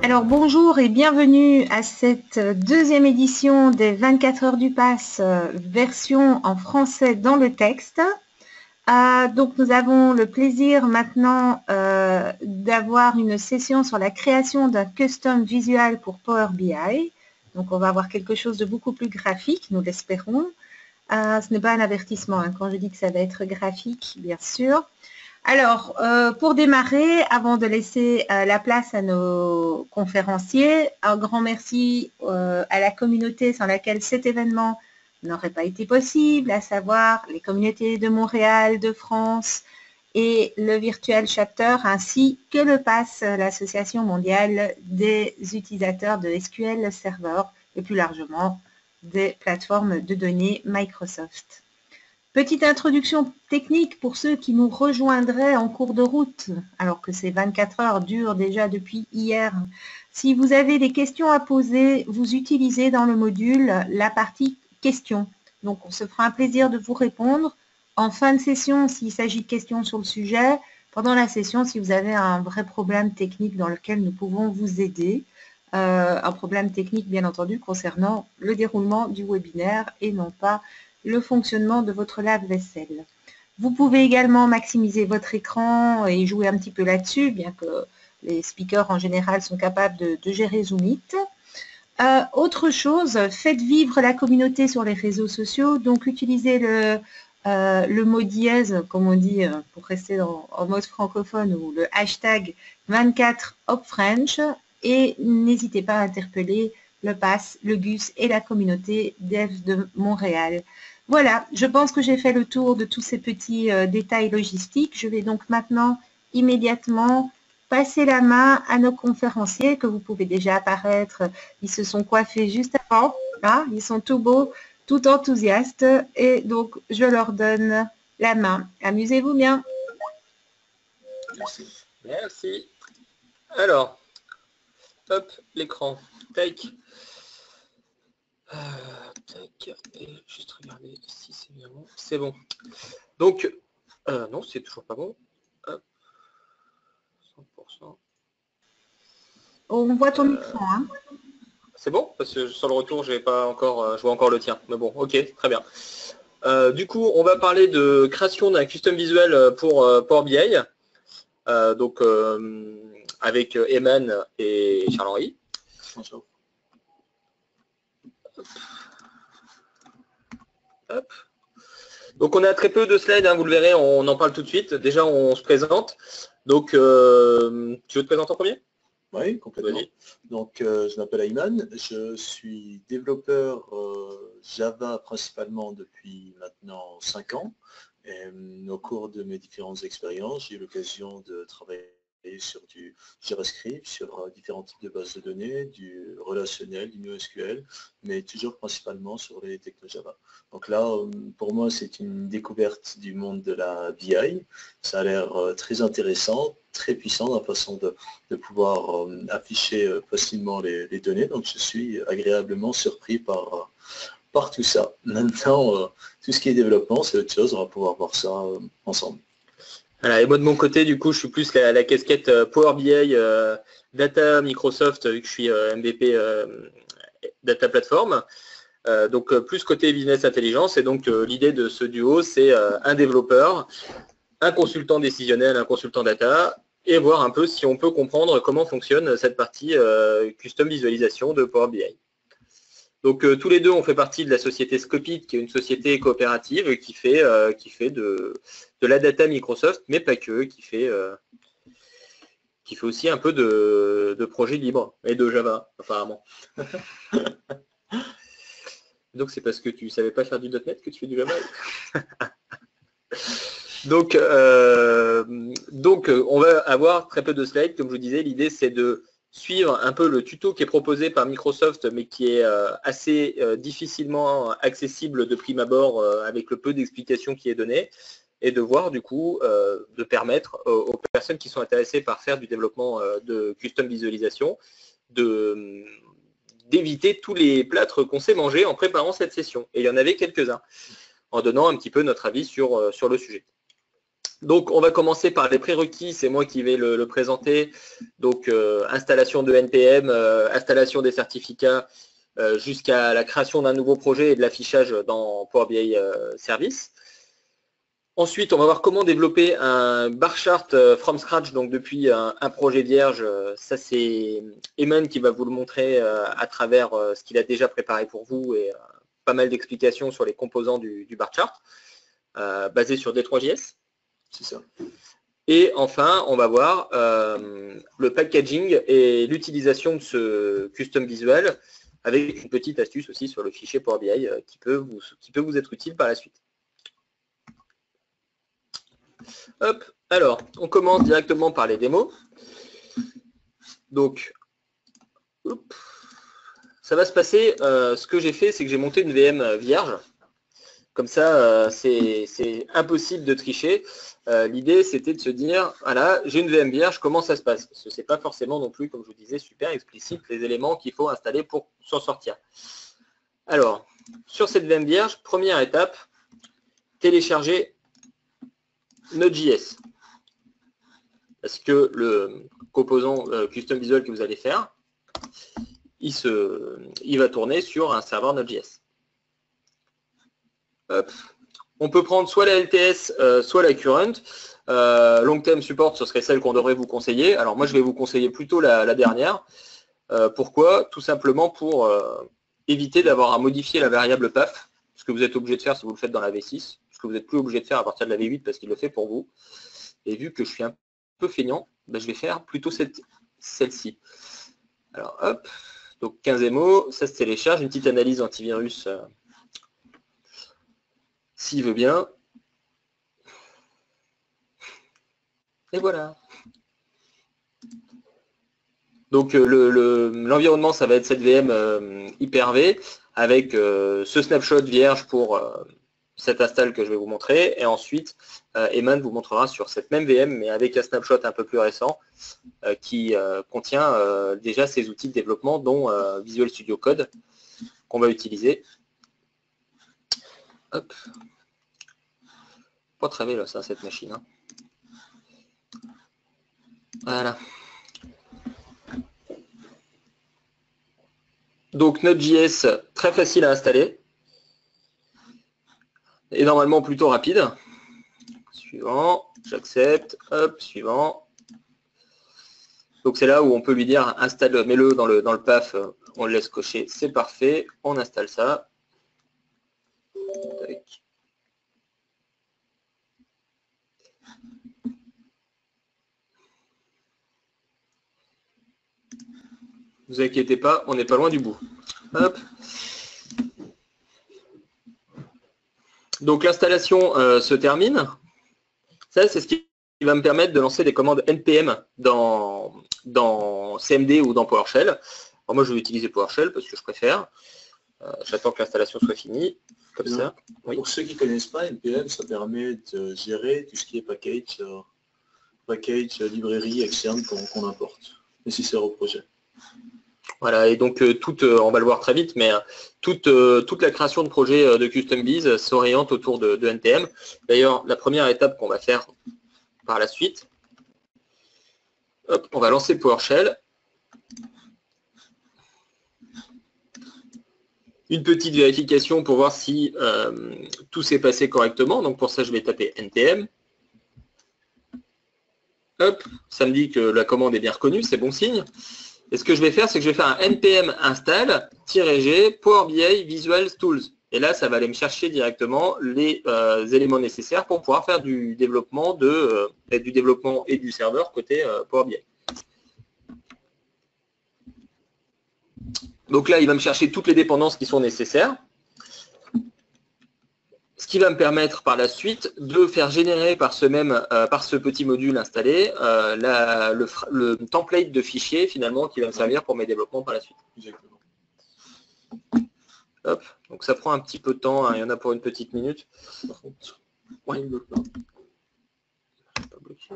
Alors bonjour et bienvenue à cette deuxième édition des 24 heures du pass, version en français dans le texte. Donc nous avons le plaisir maintenant d'avoir une session sur la création d'un custom visual pour Power BI. Donc on va avoir quelque chose de beaucoup plus graphique, nous l'espérons. Ce n'est pas un avertissement hein, quand je dis que ça va être graphique, bien sûr. Alors, pour démarrer, avant de laisser la place à nos conférenciers, un grand merci à la communauté sans laquelle cet événement n'aurait pas été possible, à savoir les communautés de Montréal, de France et le Virtual Chapter, ainsi que le PASS, l'Association mondiale des utilisateurs de SQL Server et plus largement des plateformes de données Microsoft. Petite introduction technique pour ceux qui nous rejoindraient en cours de route, alors que ces 24 heures durent déjà depuis hier. Si vous avez des questions à poser, vous utilisez dans le module la partie questions. Donc, on se fera un plaisir de vous répondre. En fin de session, s'il s'agit de questions sur le sujet, pendant la session, si vous avez un vrai problème technique dans lequel nous pouvons vous aider, un problème technique, bien entendu, concernant le déroulement du webinaire et non pas le fonctionnement de votre lave-vaisselle. Vous pouvez également maximiser votre écran et jouer un petit peu là-dessus, bien que les speakers en général sont capables de gérer Zoom Meet. Autre chose, faites vivre la communauté sur les réseaux sociaux, donc utilisez le mot dièse, comme on dit, pour rester en mode francophone, ou le hashtag 24HopFrench, et n'hésitez pas à interpeller le PASS, le GUS et la communauté Dev de Montréal. Voilà, je pense que j'ai fait le tour de tous ces petits détails logistiques. Je vais donc maintenant immédiatement passer la main à nos conférenciers que vous pouvez déjà apparaître. Ils se sont coiffés juste avant. Hein, ils sont tout beaux, tout enthousiastes. Et donc, je leur donne la main. Amusez-vous bien. Merci. Merci. Alors, hop, l'écran. Tac. Tac. Et juste regarder si c'est bien bon. C'est bon. Donc, non, c'est toujours pas bon. Hop. 100%. On voit ton écran. Hein. C'est bon? Parce que sur le retour, j'ai pas encore, je vois encore le tien. Mais bon, ok, très bien. Du coup, on va parler de création d'un custom visuel pour Power BI. Donc, avec Eman et Charles-Henri. Bonjour. Hop. Donc on a très peu de slides, hein, vous le verrez, on en parle tout de suite. Déjà on se présente. Donc tu veux te présenter en premier? Oui, complètement. Donc je m'appelle Ayman, je suis développeur Java principalement depuis maintenant 5 ans. Et, au cours de mes différentes expériences, j'ai eu l'occasion de travailler sur du JavaScript, sur différents types de bases de données, du relationnel, du NoSQL, mais toujours principalement sur les technos Java. Donc là, pour moi, c'est une découverte du monde de la BI. Ça a l'air très intéressant, très puissant dans la façon de pouvoir afficher facilement les données. Donc je suis agréablement surpris par tout ça. Maintenant, tout ce qui est développement, c'est autre chose, on va pouvoir voir ça ensemble. Voilà, et moi de mon côté, du coup, je suis plus la casquette Power BI, Data Microsoft, vu que je suis MVP Data Platform. Donc plus côté business intelligence. Et donc l'idée de ce duo, c'est un développeur, un consultant décisionnel, un consultant data, et voir un peu si on peut comprendre comment fonctionne cette partie custom visualisation de Power BI. Donc tous les deux, on fait partie de la société Scopit, qui est une société coopérative qui fait de la data Microsoft, mais pas que, qui fait aussi un peu de projets libres et de Java, apparemment. Donc c'est parce que tu ne savais pas faire du .NET que tu fais du Java. Donc on va avoir très peu de slides, comme je vous disais. L'idée c'est de suivre un peu le tuto qui est proposé par Microsoft, mais qui est assez difficilement accessible de prime abord avec le peu d'explications qui est donné, et de voir du coup, de permettre aux personnes qui sont intéressées par faire du développement de custom visualisation d'éviter tous les plâtres qu'on s'est mangés en préparant cette session. Et il y en avait quelques-uns, en donnant un petit peu notre avis sur le sujet. Donc, on va commencer par les prérequis, c'est moi qui vais le présenter. Donc, installation de NPM, installation des certificats, jusqu'à la création d'un nouveau projet et de l'affichage dans Power BI Service. Ensuite, on va voir comment développer un bar chart from scratch, donc depuis un projet vierge. Ça, c'est Eman qui va vous le montrer à travers ce qu'il a déjà préparé pour vous et pas mal d'explications sur les composants du bar chart, basé sur D3JS. C'est ça. Et enfin, on va voir le packaging et l'utilisation de ce custom visual avec une petite astuce aussi sur le fichier Power BI qui peut vous être utile par la suite. Hop, alors, on commence directement par les démos. Donc, ça va se passer, ce que j'ai fait, c'est que j'ai monté une VM vierge. Comme ça, c'est impossible de tricher. L'idée, c'était de se dire, voilà, j'ai une VM vierge, comment ça se passe? Parce que ce n'est pas forcément non plus, comme je vous disais, super explicite les éléments qu'il faut installer pour s'en sortir. Alors, sur cette VM vierge, première étape, télécharger Node.js. Parce que le composant custom visual que vous allez faire, il va tourner sur un serveur Node.js. Hop. On peut prendre soit la LTS, soit la current. Long term support, ce serait celle qu'on devrait vous conseiller. Alors moi, je vais vous conseiller plutôt la dernière. Pourquoi? Tout simplement pour éviter d'avoir à modifier la variable PAF, ce que vous êtes obligé de faire si vous le faites dans la V6, ce que vous n'êtes plus obligé de faire à partir de la V8 parce qu'il le fait pour vous. Et vu que je suis un peu feignant, ben, je vais faire plutôt celle-ci. Alors hop, donc 15 MO, ça se télécharge, une petite analyse antivirus s'il veut bien. Et voilà. Donc l'environnement, ça va être cette VM Hyper-V avec ce snapshot vierge pour cette install que je vais vous montrer. Et ensuite, Eman vous montrera sur cette même VM, mais avec un snapshot un peu plus récent qui contient déjà ces outils de développement, dont Visual Studio Code, qu'on va utiliser. Hop. Pas très véloce, ça, cette machine. Hein. Voilà. Donc Node.js, très facile à installer. Et normalement plutôt rapide. Suivant, j'accepte, hop, suivant. Donc c'est là où on peut lui dire installe, mets-le dans le PAF, on le laisse cocher, c'est parfait, on installe ça. Tac. Ne vous inquiétez pas, on n'est pas loin du bout. Hop. Donc l'installation se termine. Ça, c'est ce qui va me permettre de lancer des commandes NPM dans CMD ou dans PowerShell. Alors moi, je vais utiliser PowerShell parce que je préfère. J'attends que l'installation soit finie. Comme ça. Oui. Pour ceux qui ne connaissent pas, NPM, ça permet de gérer tout ce qui est package, librairie externe qu'on importe, nécessaire au projet. Voilà, et donc on va le voir très vite, mais toute la création de projets de CustomBiz s'oriente autour de NPM. D'ailleurs, la première étape qu'on va faire par la suite, hop, on va lancer PowerShell. Une petite vérification pour voir si tout s'est passé correctement. Donc pour ça, je vais taper NPM. Hop, ça me dit que la commande est bien reconnue, c'est bon signe. Et ce que je vais faire, c'est que je vais faire un npm install-g Power BI Visual Tools. Et là, ça va aller me chercher directement les éléments nécessaires pour pouvoir faire du développement et du serveur côté Power BI. Donc là, il va me chercher toutes les dépendances qui sont nécessaires. Ce qui va me permettre par la suite de faire générer par ce petit module installé le template de fichier finalement qui va me servir pour mes développements par la suite. Exactement. Hop. Donc ça prend un petit peu de temps, hein, il y en a pour une petite minute. Par contre, ouais. il ne bloque pas. Pas bloqué,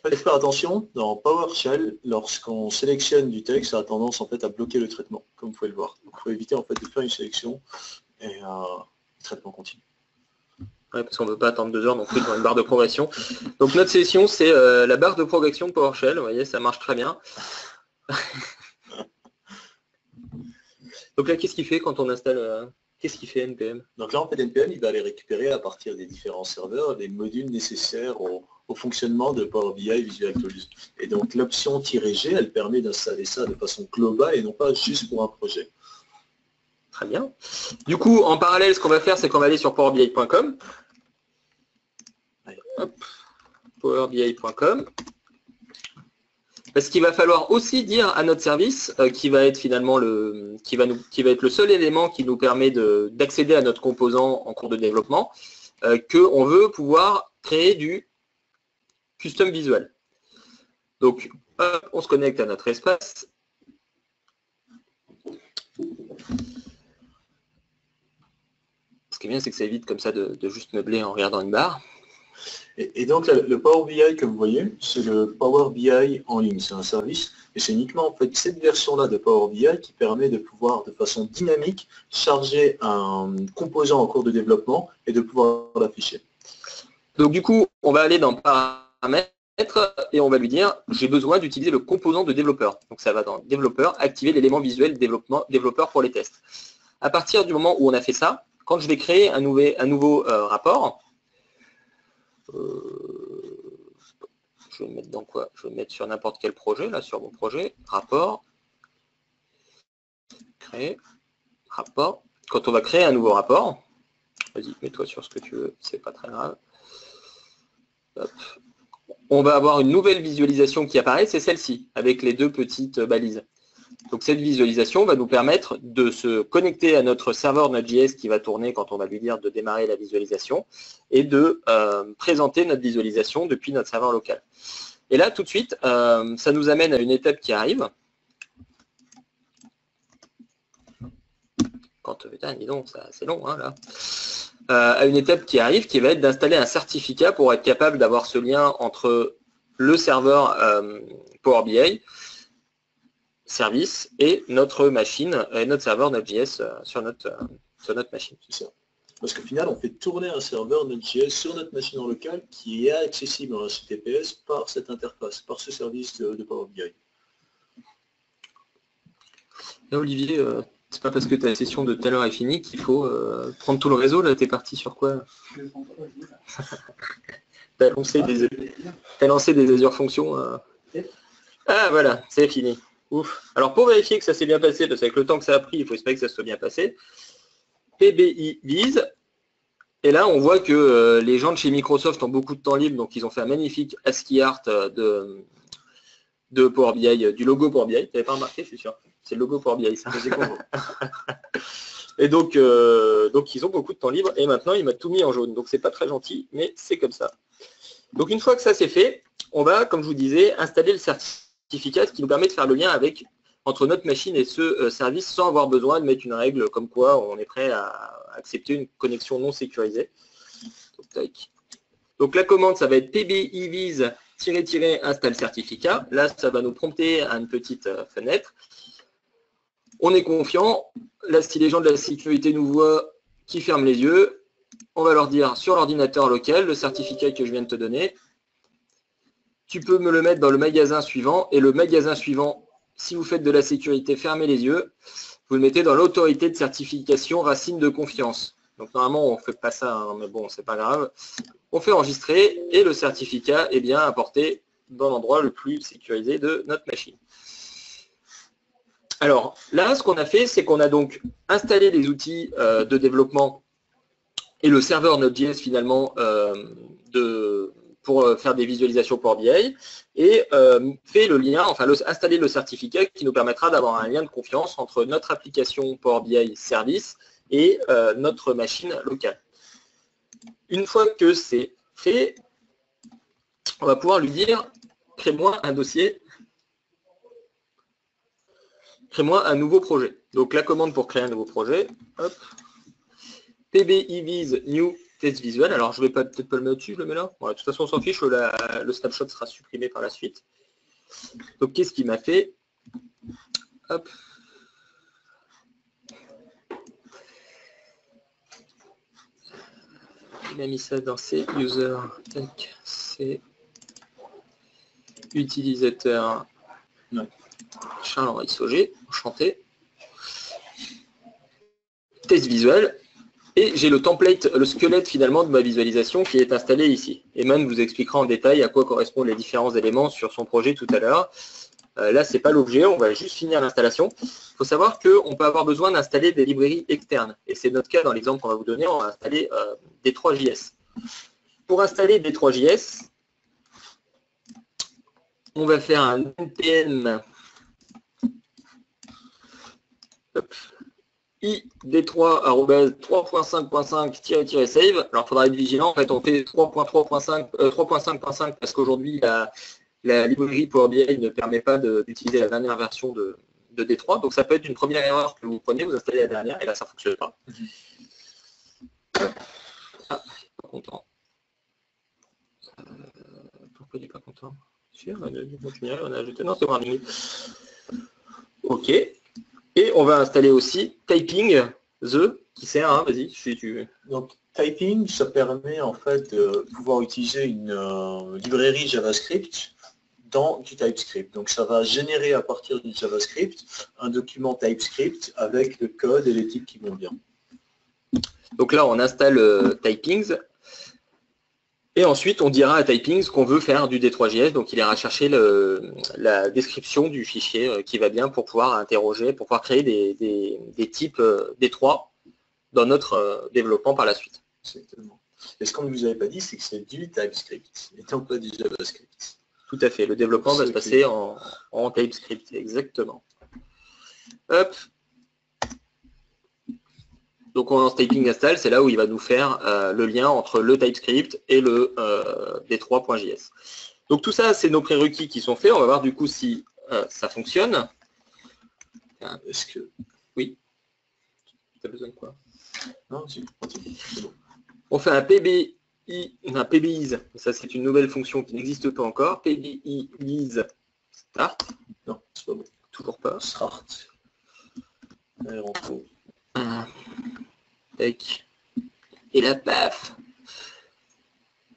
faites faire attention, dans PowerShell, lorsqu'on sélectionne du texte, ça a tendance en fait à bloquer le traitement, comme vous pouvez le voir. Donc il faut éviter en fait de faire une sélection et un traitement continu. Ouais, parce qu'on ne veut pas attendre 2 heures non plus dans une barre de progression. Donc notre session, c'est la barre de progression de PowerShell. Vous voyez, ça marche très bien. Donc là, qu'est-ce qu'il fait quand on installe qu'est-ce qu'il fait NPM? Donc là, en fait, NPM, il va aller récupérer à partir des différents serveurs les modules nécessaires au fonctionnement de Power BI Visual Tools. Et donc l'option -G, elle permet d'installer ça de façon globale et non pas juste pour un projet. Très bien. Du coup, en parallèle, ce qu'on va faire, c'est qu'on va aller sur powerbi.com. Powerbi.com. Parce qu'il va falloir aussi dire à notre service, qui va être finalement qui va être le seul élément qui nous permet d'accéder à notre composant en cours de développement, qu'on veut pouvoir créer du custom visual. Donc, hop, on se connecte à notre espace. Ce qui est bien, c'est que ça évite comme ça de juste meubler en regardant une barre. Et donc le Power BI que vous voyez, c'est le Power BI en ligne, c'est un service, et c'est uniquement en fait cette version-là de Power BI qui permet de pouvoir de façon dynamique charger un composant en cours de développement et de pouvoir l'afficher. Donc du coup, on va aller dans paramètres et on va lui dire j'ai besoin d'utiliser le composant de développeur. Donc ça va dans développeur, activer l'élément visuel développeur pour les tests. À partir du moment où on a fait ça, quand je vais créer un nouveau rapport, je vais le mettre dans quoi? Je vais le mettre sur n'importe quel projet, là sur mon projet, rapport, créer, rapport. Quand on va créer un nouveau rapport, vas-y, mets-toi sur ce que tu veux, c'est pas très grave. Hop. On va avoir une nouvelle visualisation qui apparaît, c'est celle-ci, avec les 2 petites balises. Donc cette visualisation va nous permettre de se connecter à notre serveur Node.js qui va tourner quand on va lui dire de démarrer la visualisation et de présenter notre visualisation depuis notre serveur local. Et là, tout de suite, ça nous amène à une étape qui arrive. Putain, dis donc, c'est long, hein, là. À une étape qui arrive, qui va être d'installer un certificat pour être capable d'avoir ce lien entre le serveur Power BI service et notre machine, et notre serveur Node.js sur notre machine. C'est ça. Parce qu'au final, on fait tourner un serveur Node.js sur notre machine en local qui est accessible en HTTPS par cette interface, par ce service de Power BI. Et Olivier, c'est pas parce que ta session de tout à l'heure est finie qu'il faut prendre tout le réseau, là, t'es parti sur quoi? T'as lancé des Azure fonctions. Ah voilà, c'est fini. Ouf. Alors pour vérifier que ça s'est bien passé, parce qu'avec le temps que ça a pris, il faut espérer que ça se soit bien passé, PBI vise, et là on voit que les gens de chez Microsoft ont beaucoup de temps libre, donc ils ont fait un magnifique ASCII art de Power BI, du logo Power BI. T'avais pas remarqué, je suis sûr. C'est le logo Power BI, ça. Et donc ils ont beaucoup de temps libre, et maintenant il m'a tout mis en jaune, donc c'est pas très gentil, mais c'est comme ça. Donc une fois que ça c'est fait, on va, comme je vous disais, installer le certificat qui nous permet de faire le lien entre notre machine et ce service sans avoir besoin de mettre une règle comme quoi on est prêt à accepter une connexion non sécurisée. Donc la commande, ça va être pbivise --install certificat. Là, ça va nous prompter à une petite fenêtre. On est confiant. Là, si les gens de la sécurité nous voient, qui ferment les yeux, on va leur dire sur l'ordinateur local, le certificat que je viens de te donner, tu peux me le mettre dans le magasin suivant, et le magasin suivant, si vous faites de la sécurité, fermez les yeux, vous le mettez dans l'autorité de certification racine de confiance. Donc normalement, on ne fait pas ça, hein, mais bon, c'est pas grave. On fait enregistrer, et le certificat est bien apporté dans l'endroit le plus sécurisé de notre machine. Alors là, ce qu'on a fait, c'est qu'on a donc installé les outils de développement et le serveur Node.js finalement pour faire des visualisations Power BI, et fait le lien, enfin installer le certificat qui nous permettra d'avoir un lien de confiance entre notre application Power BI service et notre machine locale. Une fois que c'est fait, on va pouvoir lui dire crée-moi un dossier, crée-moi un nouveau projet. Donc la commande pour créer un nouveau projet, hop, pbivise new test visual. Alors je vais peut-être pas le mettre au-dessus, je le mets là. Voilà, de toute façon on s'en fiche, le snapshot sera supprimé par la suite. Donc qu'est-ce qu'il m'a fait? Hop. Il a mis ça dans ses users. Tac, c'est utilisateur. Ouais. Charles-Henri Sauger, enchanté. Test visuel. Et j'ai le template, le squelette finalement de ma visualisation qui est installé ici. Eman vous expliquera en détail à quoi correspondent les différents éléments sur son projet tout à l'heure. Là, ce n'est pas l'objet, on va juste finir l'installation. Il faut savoir qu'on peut avoir besoin d'installer des librairies externes. Et c'est notre cas dans l'exemple qu'on va vous donner, on va installer D3JS. Pour installer D3JS, on va faire un npm id3.3.5.5-save. Alors, il faudra être vigilant. En fait, on fait 3.5 parce qu'aujourd'hui, la librairie Power BI ne permet pas d'utiliser la dernière version de D3. Donc, ça peut être une première erreur que vous prenez, vous installez la dernière, et là, ça ne fonctionne pas. Ah, pas content. Pourquoi il n'est pas content? On a ajouté. Non, c'est warning. OK. Et on va installer aussi Typing, qui sert, hein, vas-y, tu... Donc, Typing, ça permet en fait de pouvoir utiliser une librairie JavaScript dans du TypeScript. Donc, ça va générer à partir du JavaScript un document TypeScript avec le code et les types qui vont bien. Donc là, on installe Typings. Et ensuite, on dira à Typings qu'on veut faire du D3JS, donc il ira chercher la description du fichier qui va bien pour pouvoir interroger, pour pouvoir créer des types D3 dans notre développement par la suite. Exactement. Et ce qu'on ne vous avait pas dit, c'est que c'est du TypeScript, et non pas du JavaScript. Tout à fait, le développement va se passer en TypeScript, exactement. Hop. Donc on lance Typing Install, c'est là où il va nous faire le lien entre le TypeScript et le D3.js. Donc tout ça, c'est nos prérequis qui sont faits. On va voir du coup si ça fonctionne. Est-ce que... Oui. Tu as besoin de quoi? Non, c'est bon. On fait un PBI, un PBIs. Ça, c'est une nouvelle fonction qui n'existe pas encore. PBIs start. Non, c'est pas bon. Toujours pas. Start. Allez, on trouve. Tac. Et là, paf.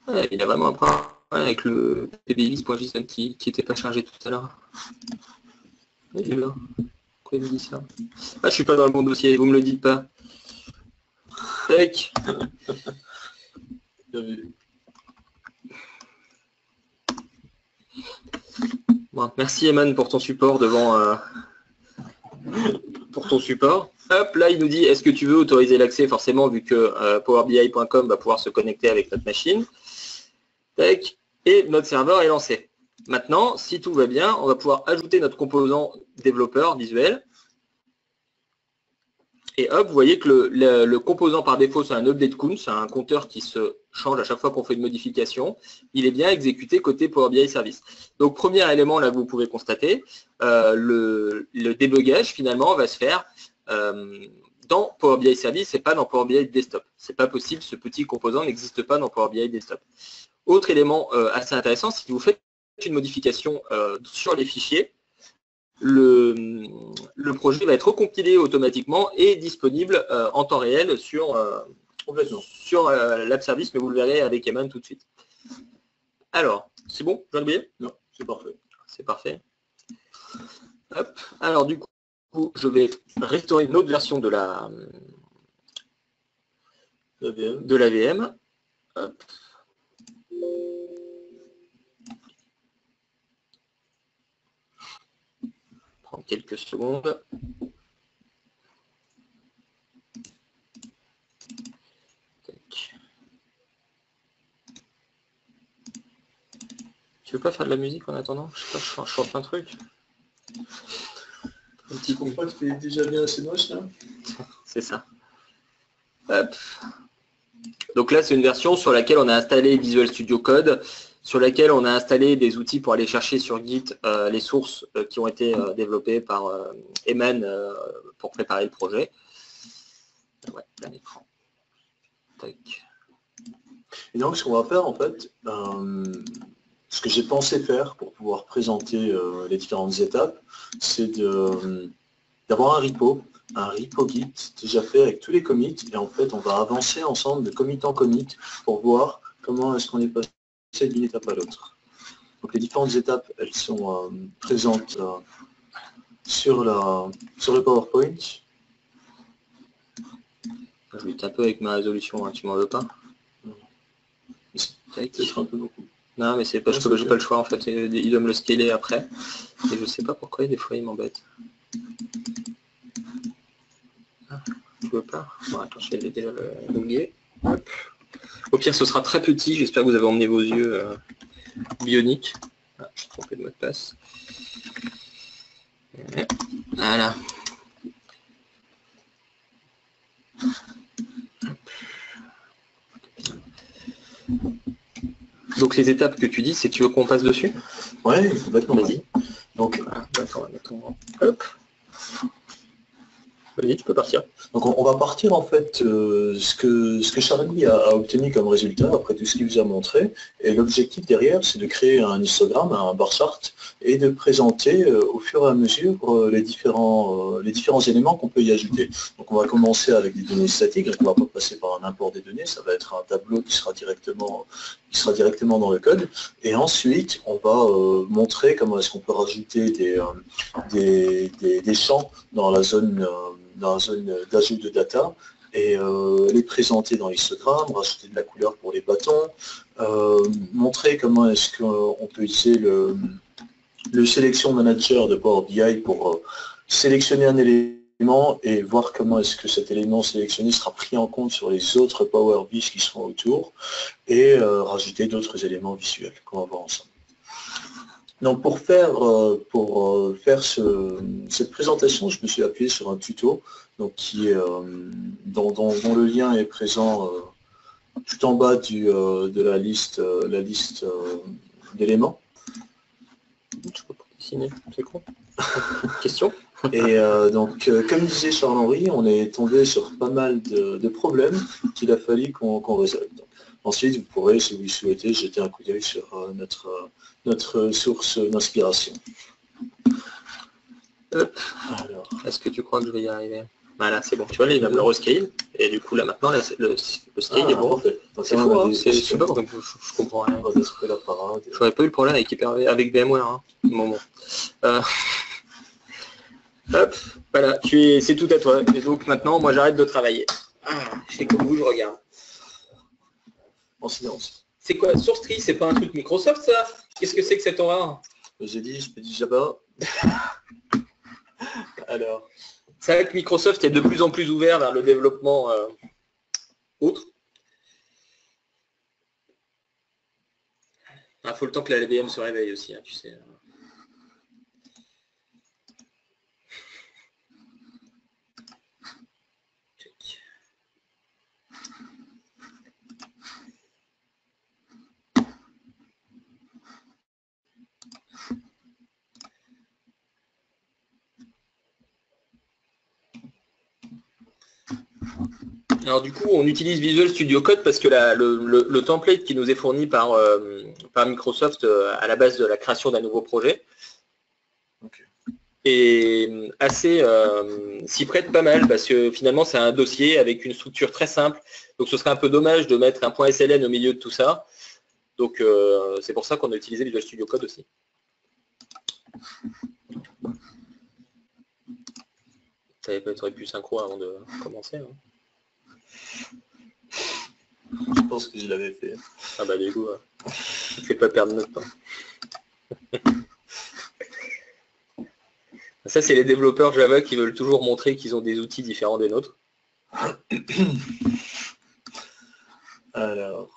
Ouais, il a vraiment un problème avec le pbis.json qui n'était pas chargé tout à l'heure. Il est là. Pourquoi il me dit ça? Ah, je suis pas dans le bon dossier, vous me le dites pas. Tac. Bien vu. Bon, merci Eman pour ton support devant pour ton support. Hop, là il nous dit est-ce que tu veux autoriser l'accès, forcément vu que powerbi.com va pouvoir se connecter avec notre machine. Tac. Et notre serveur est lancé. Maintenant, si tout va bien, on va pouvoir ajouter notre composant développeur visuel. Et hop, vous voyez que le composant par défaut, c'est un update count, c'est un compteur qui se change à chaque fois qu'on fait une modification. Il est bien exécuté côté Power BI Service. Donc, premier élément là que vous pouvez constater, le débugage finalement va se faire dans Power BI Service et pas dans Power BI Desktop. C'est pas possible, ce petit composant n'existe pas dans Power BI Desktop. Autre élément assez intéressant, si vous faites une modification sur les fichiers, le projet va être recompilé automatiquement et disponible en temps réel sur l'App Service, mais vous le verrez avec Eman tout de suite. Alors, c'est bon, j'ai oublié? Non, c'est parfait. C'est parfait. Hop. Alors du coup, je vais restaurer une autre version de la VM. Hop. Prendre quelques secondes. Tu veux pas faire de la musique en attendant? Je sais pas, je chante un truc. Un petit compas qui fait déjà bien assez moche là. C'est ça. Hop. Donc là, c'est une version sur laquelle on a installé Visual Studio Code, sur laquelle on a installé des outils pour aller chercher sur Git les sources qui ont été développées par Eman pour préparer le projet. Ouais, plein écran. Tac. Et donc, ce qu'on va faire, en fait, ce que j'ai pensé faire pour pouvoir présenter les différentes étapes, c'est d'avoir un repo un repo Git déjà fait avec tous les commits, et en fait on va avancer ensemble de commit en commit pour voir comment est-ce qu'on est passé d'une étape à l'autre. Donc les différentes étapes, elles sont présentes sur le PowerPoint. Je lutte un peu avec ma résolution, hein, tu m'en veux pas? C'est un peu beaucoup. Non, mais c'est parce que j'ai pas le choix en fait. Il doit me le scaler après. Et je sais pas pourquoi, des fois il m'embête. Ah, je veux pas. Bon, attends, je vais déjà le loguer. Au pire, ce sera très petit. J'espère que vous avez emmené vos yeux bioniques. Ah, je suis trompé de mot de passe. Voilà. Donc les étapes que tu dis, c'est que tu veux qu'on passe dessus? Ouais, complètement. Vas-y. Donc, hop. Vas-y, tu peux partir. Donc on va partir en fait ce que Charlie a obtenu comme résultat après tout ce qu'il vous a montré. Et l'objectif derrière, c'est de créer un histogramme, un bar chart, et de présenter au fur et à mesure les différents éléments qu'on peut y ajouter. Donc on va commencer avec des données statiques, donc on ne va pas passer par un import des données, ça va être un tableau qui sera directement dans le code. Et ensuite, on va montrer comment est-ce qu'on peut rajouter des champs dans la zone d'ajout de data et les présenter dans l'histogramme, rajouter de la couleur pour les bâtons, montrer comment est-ce qu'on peut utiliser le Selection Manager de Power BI pour sélectionner un élément et voir comment est-ce que cet élément sélectionné sera pris en compte sur les autres Power BI qui seront autour et rajouter d'autres éléments visuels qu'on va voir ensemble. Donc pour faire cette présentation, je me suis appuyé sur un tuto donc dont le lien est présent tout en bas de la liste d'éléments. Je peux pas dessiner, c'est con. Question. Et donc, comme disait Charles-Henri, on est tombé sur pas mal de problèmes qu'il a fallu qu'on résolve. Donc, ensuite, vous pourrez, si vous le souhaitez, jeter un coup d'œil sur notre source d'inspiration. Est-ce que tu crois que je vais y arriver? Voilà, c'est bon. Tu vois, là, il va me le rescale. Et du coup, là, maintenant, là, le scale est bon. C'est fou, hein. Je sais pas, je comprends rien. J'aurais pas eu le problème avec VMware. Hein. Bon. Hop, voilà, c'est tout à toi. Et donc maintenant, moi j'arrête de travailler. Je fais comme vous, je regarde. En silence. C'est quoi? SourceTree, c'est pas un truc Microsoft ça? Qu'est-ce que c'est que cette horreur? J'ai dit, je peux dire Java. Alors. C'est vrai que Microsoft est de plus en plus ouvert vers le développement autre. Il faut le temps que la LVM se réveille aussi, hein, tu sais. Alors du coup, on utilise Visual Studio Code parce que le template qui nous est fourni par Microsoft à la base de la création d'un nouveau projet est assez s'y prête pas mal parce que finalement c'est un dossier avec une structure très simple. Donc ce serait un peu dommage de mettre un point .sln au milieu de tout ça. Donc c'est pour ça qu'on a utilisé Visual Studio Code aussi. Ça aurait pu synchro avant de commencer. Hein. Je pense que je l'avais fait. Ah bah du coup, ne fais pas perdre notre temps. Ça, c'est les développeurs Java qui veulent toujours montrer qu'ils ont des outils différents des nôtres. Alors,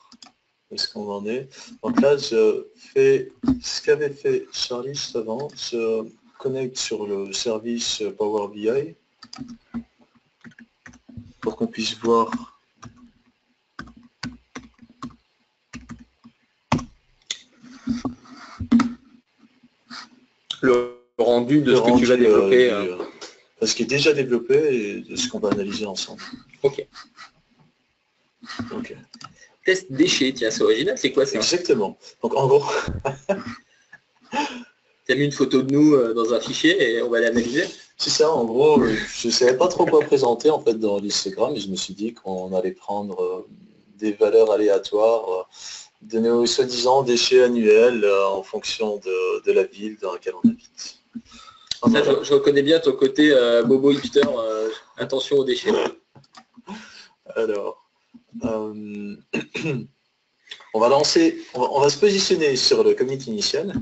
où est-ce qu'on en est? Donc là, je fais ce qu'avait fait Charlie juste avant. Je connecte sur le service Power BI pour qu'on puisse voir le rendu de ce que tu vas développer. Ce qui est déjà développé et de ce qu'on va analyser ensemble. Ok. Test déchet, tiens, c'est original, c'est quoi ça? Exactement. Donc en gros, as mis une photo de nous dans un fichier et on va l'analyser. C'est ça, en gros, je ne savais pas trop quoi présenter en fait dans l'histogramme, et je me suis dit qu'on allait prendre des valeurs aléatoires de nos soi-disant déchets annuels en fonction de la ville dans laquelle on habite. Ça, je reconnais bien ton côté bobo hipster, attention aux déchets. Alors, on va se positionner sur le commit initial.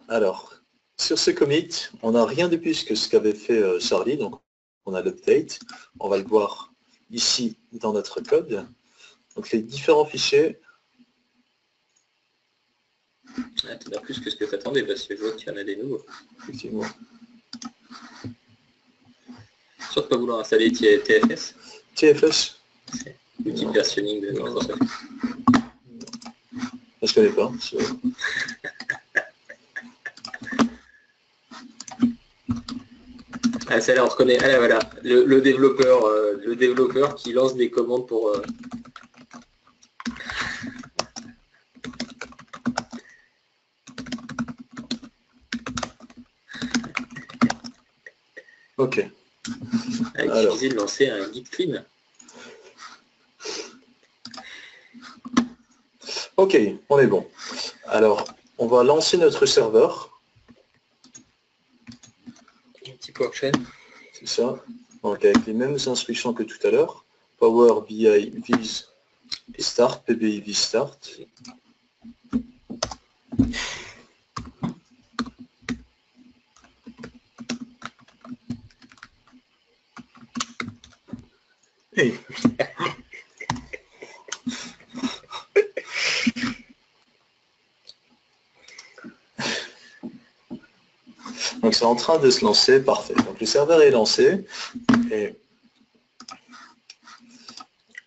Alors, sur ce commit, on n'a rien de plus que ce qu'avait fait Charlie, donc on a l'update. On va le voir ici dans notre code. Donc les différents fichiers. Ah, tu as plus que ce que tu attendais parce que je vois qu'il y en a des nouveaux. Effectivement. Sûr de pas vouloir installer TFS. TFS. C'est l'outil de versionning de Microsoft. Je connais pas. Ah, ça là, on reconnaît. Ah là, voilà, le développeur qui lance des commandes pour. Ok. Ah, il suffisait de lancer un git clean. Ok, on est bon. Alors, on va lancer notre serveur. Un petit PowerShell. C'est ça. Donc avec les mêmes instructions que tout à l'heure. Power BI vis start, PBI vis start. Et donc c'est en train de se lancer, parfait. Donc le serveur est lancé et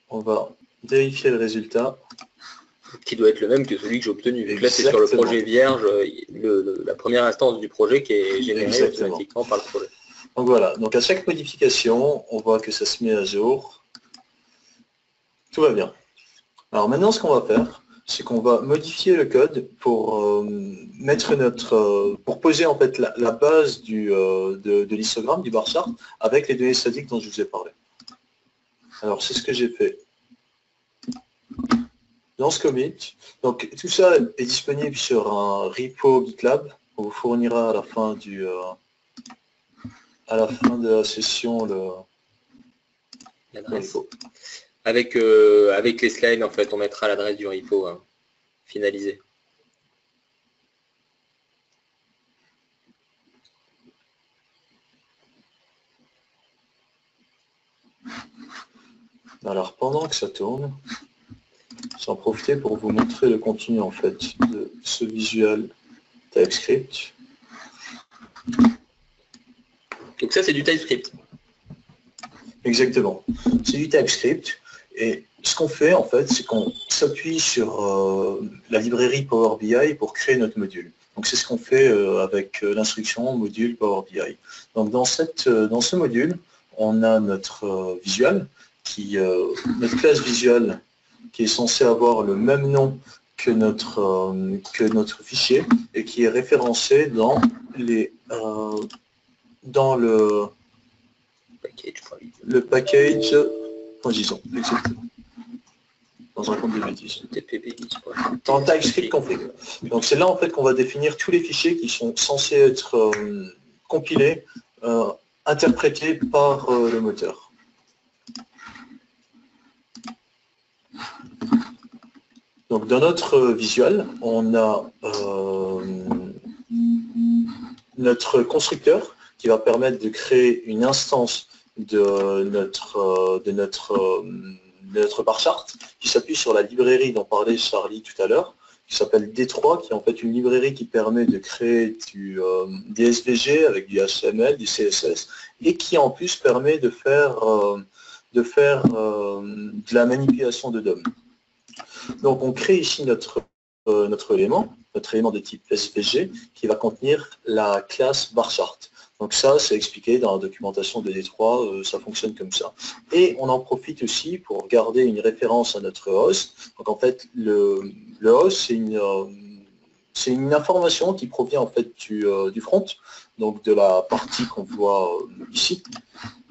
on va vérifier le résultat. Qui doit être le même que celui que j'ai obtenu. Donc là c'est sur le projet vierge, la première instance du projet qui est générée automatiquement par le projet. Donc voilà, donc à chaque modification, on voit que ça se met à jour. Tout va bien. Alors maintenant ce qu'on va faire, c'est qu'on va modifier le code pour pour poser en fait la base de l'histogramme, du bar chart, avec les données statiques dont je vous ai parlé. Alors c'est ce que j'ai fait dans ce commit. Donc tout ça est disponible sur un repo GitLab. On vous fournira à la fin de la session l'adresse. Avec les slides, en fait, on mettra l'adresse du repo finalisé. Alors pendant que ça tourne, j'en profite pour vous montrer le contenu en fait de ce visual TypeScript. Donc ça c'est du TypeScript. Exactement. C'est du TypeScript et ce qu'on fait en fait, c'est qu'on s'appuie sur la librairie Power BI pour créer notre module. Donc c'est ce qu'on fait avec l'instruction module Power BI. Donc dans ce module, on a notre visual, notre classe visual qui est censée avoir le même nom que notre fichier et qui est référencé dans le package, disons, exactement, dans un compte de bêtises. Dans le TypeScript config. Donc c'est là en fait qu'on va définir tous les fichiers qui sont censés être compilés, interprétés par le moteur. Donc dans notre visual, on a notre constructeur qui va permettre de créer une instance de notre bar chart qui s'appuie sur la librairie dont parlait Charlie tout à l'heure, qui s'appelle D3, qui est en fait une librairie qui permet de créer des SVG avec du HTML, du CSS, et qui en plus permet de faire de la manipulation de DOM. Donc on crée ici notre élément de type SVG qui va contenir la classe bar chart. Donc ça, c'est expliqué dans la documentation de D3, ça fonctionne comme ça. Et on en profite aussi pour garder une référence à notre host. Donc en fait, le host, c'est une information qui provient en fait du front, donc de la partie qu'on voit ici,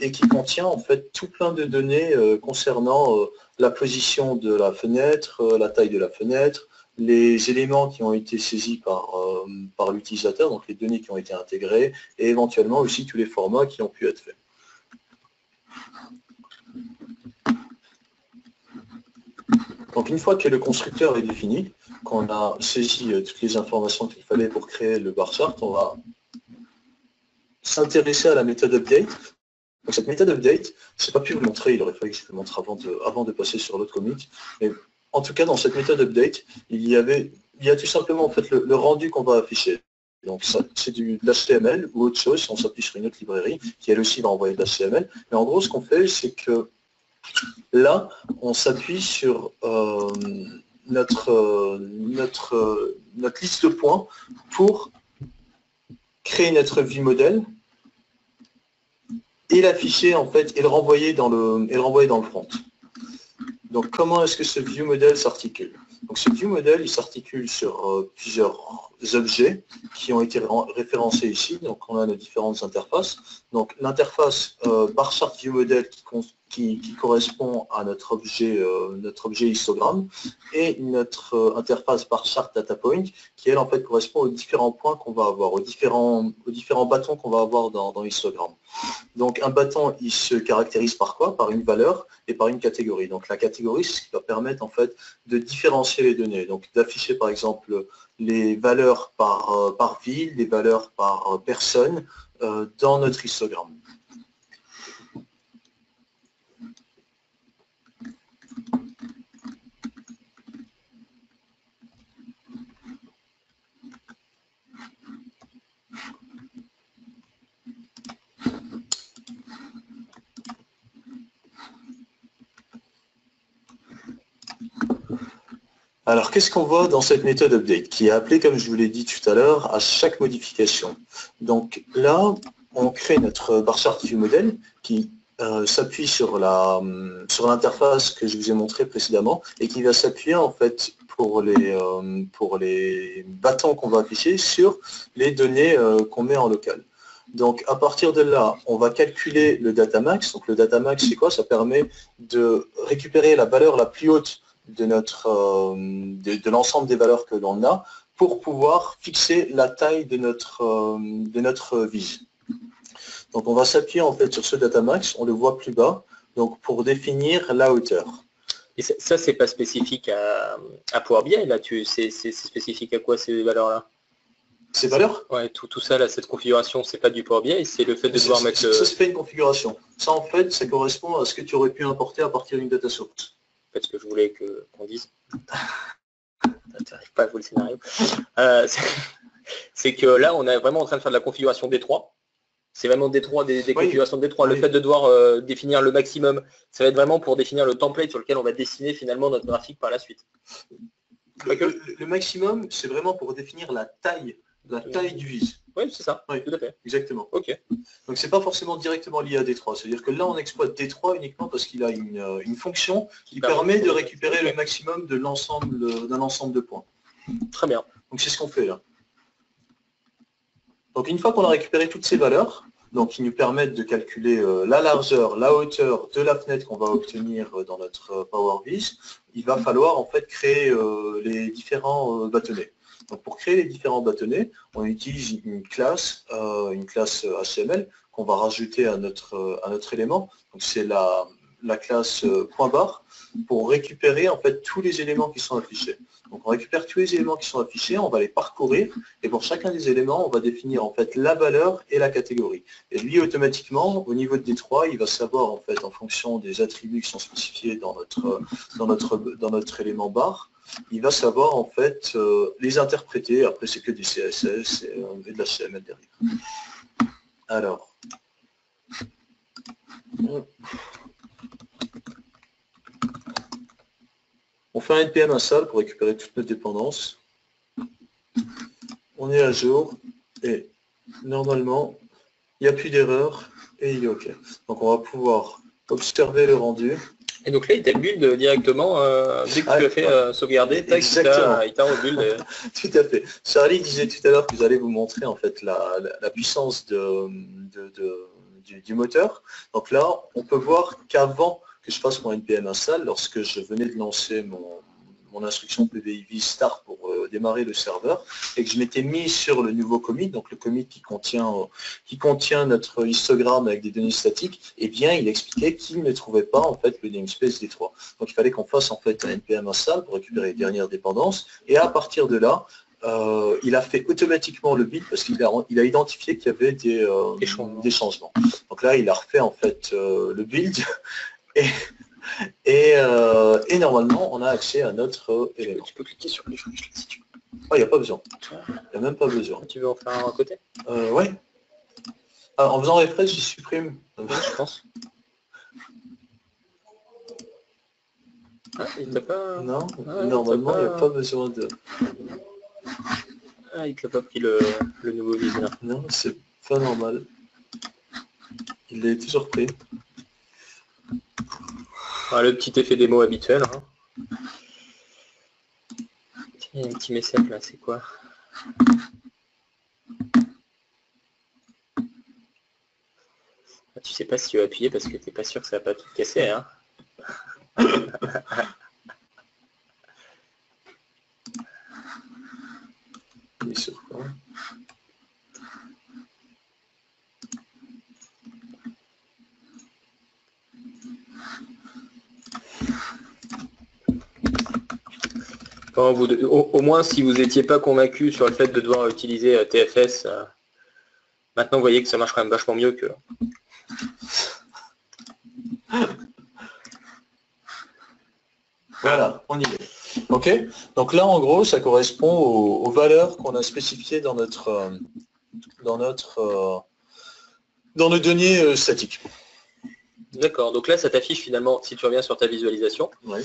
et qui contient en fait tout plein de données concernant la position de la fenêtre, la taille de la fenêtre, les éléments qui ont été saisis par l'utilisateur, donc les données qui ont été intégrées, et éventuellement aussi tous les formats qui ont pu être faits. Donc une fois que le constructeur est défini, qu'on a saisi toutes les informations qu'il fallait pour créer le bar chart, on va s'intéresser à la méthode update. Donc cette méthode update, je n'ai pas pu vous montrer, il aurait fallu que je vous montre avant de passer sur l'autre comic. Mais en tout cas, dans cette méthode update, il y a tout simplement en fait le rendu qu'on va afficher. Donc c'est de l'HTML ou autre chose, si on s'appuie sur une autre librairie, qui elle aussi va envoyer de l'HTML. Mais en gros, ce qu'on fait, c'est que là, on s'appuie sur notre liste de points pour créer notre vue modèle et l'afficher en fait et le renvoyer dans le front. Donc comment est-ce que ce view model s'articule? Donc ce view model, il s'articule sur plusieurs objets qui ont été référencés ici. Donc on a nos différentes interfaces. Donc l'interface bar chart view model qui correspond à notre objet histogramme, et notre interface bar chart data point qui elle en fait correspond aux différents points qu'on va avoir, aux différents bâtons qu'on va avoir dans l'histogramme. Donc un bâton, il se caractérise par quoi? Par une valeur et par une catégorie. Donc la catégorie, c'est ce qui va permettre en fait de différencier les données. Donc d'afficher par exemple les valeurs par ville, les valeurs par personne dans notre histogramme. Alors, qu'est-ce qu'on voit dans cette méthode update, qui est appelée, comme je vous l'ai dit tout à l'heure, à chaque modification? Donc là, on crée notre bar chart view model qui s'appuie sur l'interface que je vous ai montrée précédemment et qui va s'appuyer en fait pour les bâtons qu'on va afficher sur les données qu'on met en local. Donc à partir de là, on va calculer le data max. Donc le data max, c'est quoi? Ça permet de récupérer la valeur la plus haute de l'ensemble des valeurs que l'on a pour pouvoir fixer la taille de notre vise. Donc on va s'appuyer en fait sur ce data max, on le voit plus bas, donc pour définir la hauteur. Et ça, c'est pas spécifique à Power BI, là, c'est spécifique à quoi ces valeurs-là? Ces valeurs? Ouais, tout ça, là, cette configuration, c'est pas du Power BI, c'est le fait de devoir mettre... Ça se fait une configuration. Ça, en fait, ça correspond à ce que tu aurais pu importer à partir d'une data source. En fait, ce que je voulais qu'on dise. T'arrives pas à jouer le scénario. C'est que là, on est vraiment en train de faire de la configuration D3. C'est vraiment D3, des configurations de D3. Le fait de devoir définir le maximum, ça va être vraiment pour définir le template sur lequel on va dessiner finalement notre graphique par la suite. Le maximum, c'est vraiment pour définir la taille du vise. Oui, c'est ça, oui, tout à fait. Exactement. Ok. Donc c'est pas forcément directement lié à D3. C'est-à-dire que là, on exploite D3 uniquement parce qu'il a une fonction qui permet de récupérer le maximum d'un ensemble de points. Très bien. Donc c'est ce qu'on fait là. Donc une fois qu'on a récupéré toutes ces valeurs, donc qui nous permettent de calculer la largeur, la hauteur de la fenêtre qu'on va obtenir dans notre PowerVis, il va falloir en fait créer les différents bâtonnets. Donc pour créer les différents bâtonnets, on utilise une classe HTML qu'on va rajouter à notre élément. Donc c'est la classe .bar pour récupérer en fait tous les éléments qui sont affichés. Donc on récupère tous les éléments qui sont affichés, on va les parcourir et pour chacun des éléments, on va définir en fait la valeur et la catégorie. Et lui automatiquement, au niveau de D3, il va savoir en fait en fonction des attributs qui sont spécifiés dans notre élément bar, il va savoir en fait les interpréter. Après c'est que du CSS et de l'HTML derrière. Alors. On fait un npm install pour récupérer toutes nos dépendances. On est à jour et normalement, il n'y a plus d'erreur et il est OK. Donc on va pouvoir observer le rendu. Et donc là, il t'a build directement, dès que tu as fait sauvegarder, tac, il t'a rebuild. Tout à fait. Charlie disait tout à l'heure que vous allez vous montrer en fait la puissance du moteur. Donc là, on peut voir qu'avant que je fasse mon npm install, lorsque je venais de lancer mon instruction PBIV start pour démarrer le serveur, et que je m'étais mis sur le nouveau commit, donc le commit qui contient notre histogramme avec des données statiques, eh bien il expliquait qu'il ne trouvait pas en fait le namespace D3. Donc il fallait qu'on fasse en fait un npm install pour récupérer les dernières dépendances, et à partir de là, il a fait automatiquement le build parce qu'il a identifié qu'il y avait des changements. Donc là, il a refait en fait le build et normalement, on a accès à notre élément. Tu peux cliquer sur les flèches si tu veux. Oh, il n'y a pas besoin. Il n'y a même pas besoin. Tu veux en faire un à côté? Oui. En faisant refresh, je supprime. Je pense. Ah, il t'a pas... Non, normalement, il n'y a pas besoin de... Ah, il t'a pas pris le nouveau vide là. Non, c'est pas normal. Il est toujours pris. Ah, le petit effet démo habituel. Hein. Il y a un petit message là, c'est quoi? Ah, tu sais pas si tu vas appuyer parce que tu n'es pas sûr que ça va pas tout casser. Hein. Il est sur quoi? Bon, au moins, si vous n'étiez pas convaincu sur le fait de devoir utiliser TFS, maintenant vous voyez que ça marche quand même vachement mieux que... Voilà, on y est. OK. Donc là, en gros, ça correspond aux valeurs qu'on a spécifiées dans nos données statiques. D'accord. Donc là, ça t'affiche finalement, si tu reviens sur ta visualisation, oui.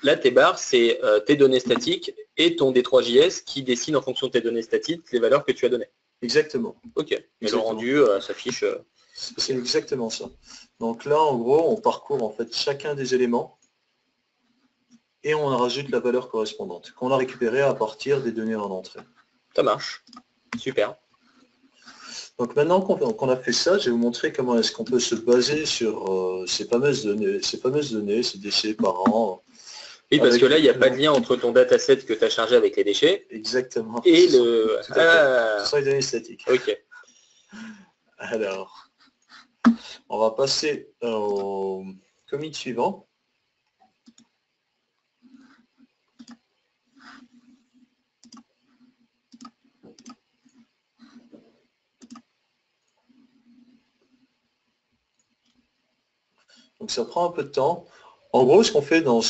Là, tes barres, c'est tes données statiques et ton D3JS qui dessine en fonction de tes données statiques les valeurs que tu as données. Exactement. OK. Mais le rendu s'affiche... C'est exactement ça. Donc là, en gros, on parcourt en fait chacun des éléments et on rajoute la valeur correspondante qu'on a récupérée à partir des données en entrée. Ça marche. Super. Donc maintenant qu'on a fait ça, je vais vous montrer comment est-ce qu'on peut se baser sur ces fameuses données, ces déchets par an. Oui, parce que là, il n'y a pas de lien entre ton dataset que tu as chargé avec les déchets. Exactement. Et le... Ce sont les données statiques. OK. Alors, on va passer au commit suivant. Donc ça prend un peu de temps. En gros, ce qu'on fait dans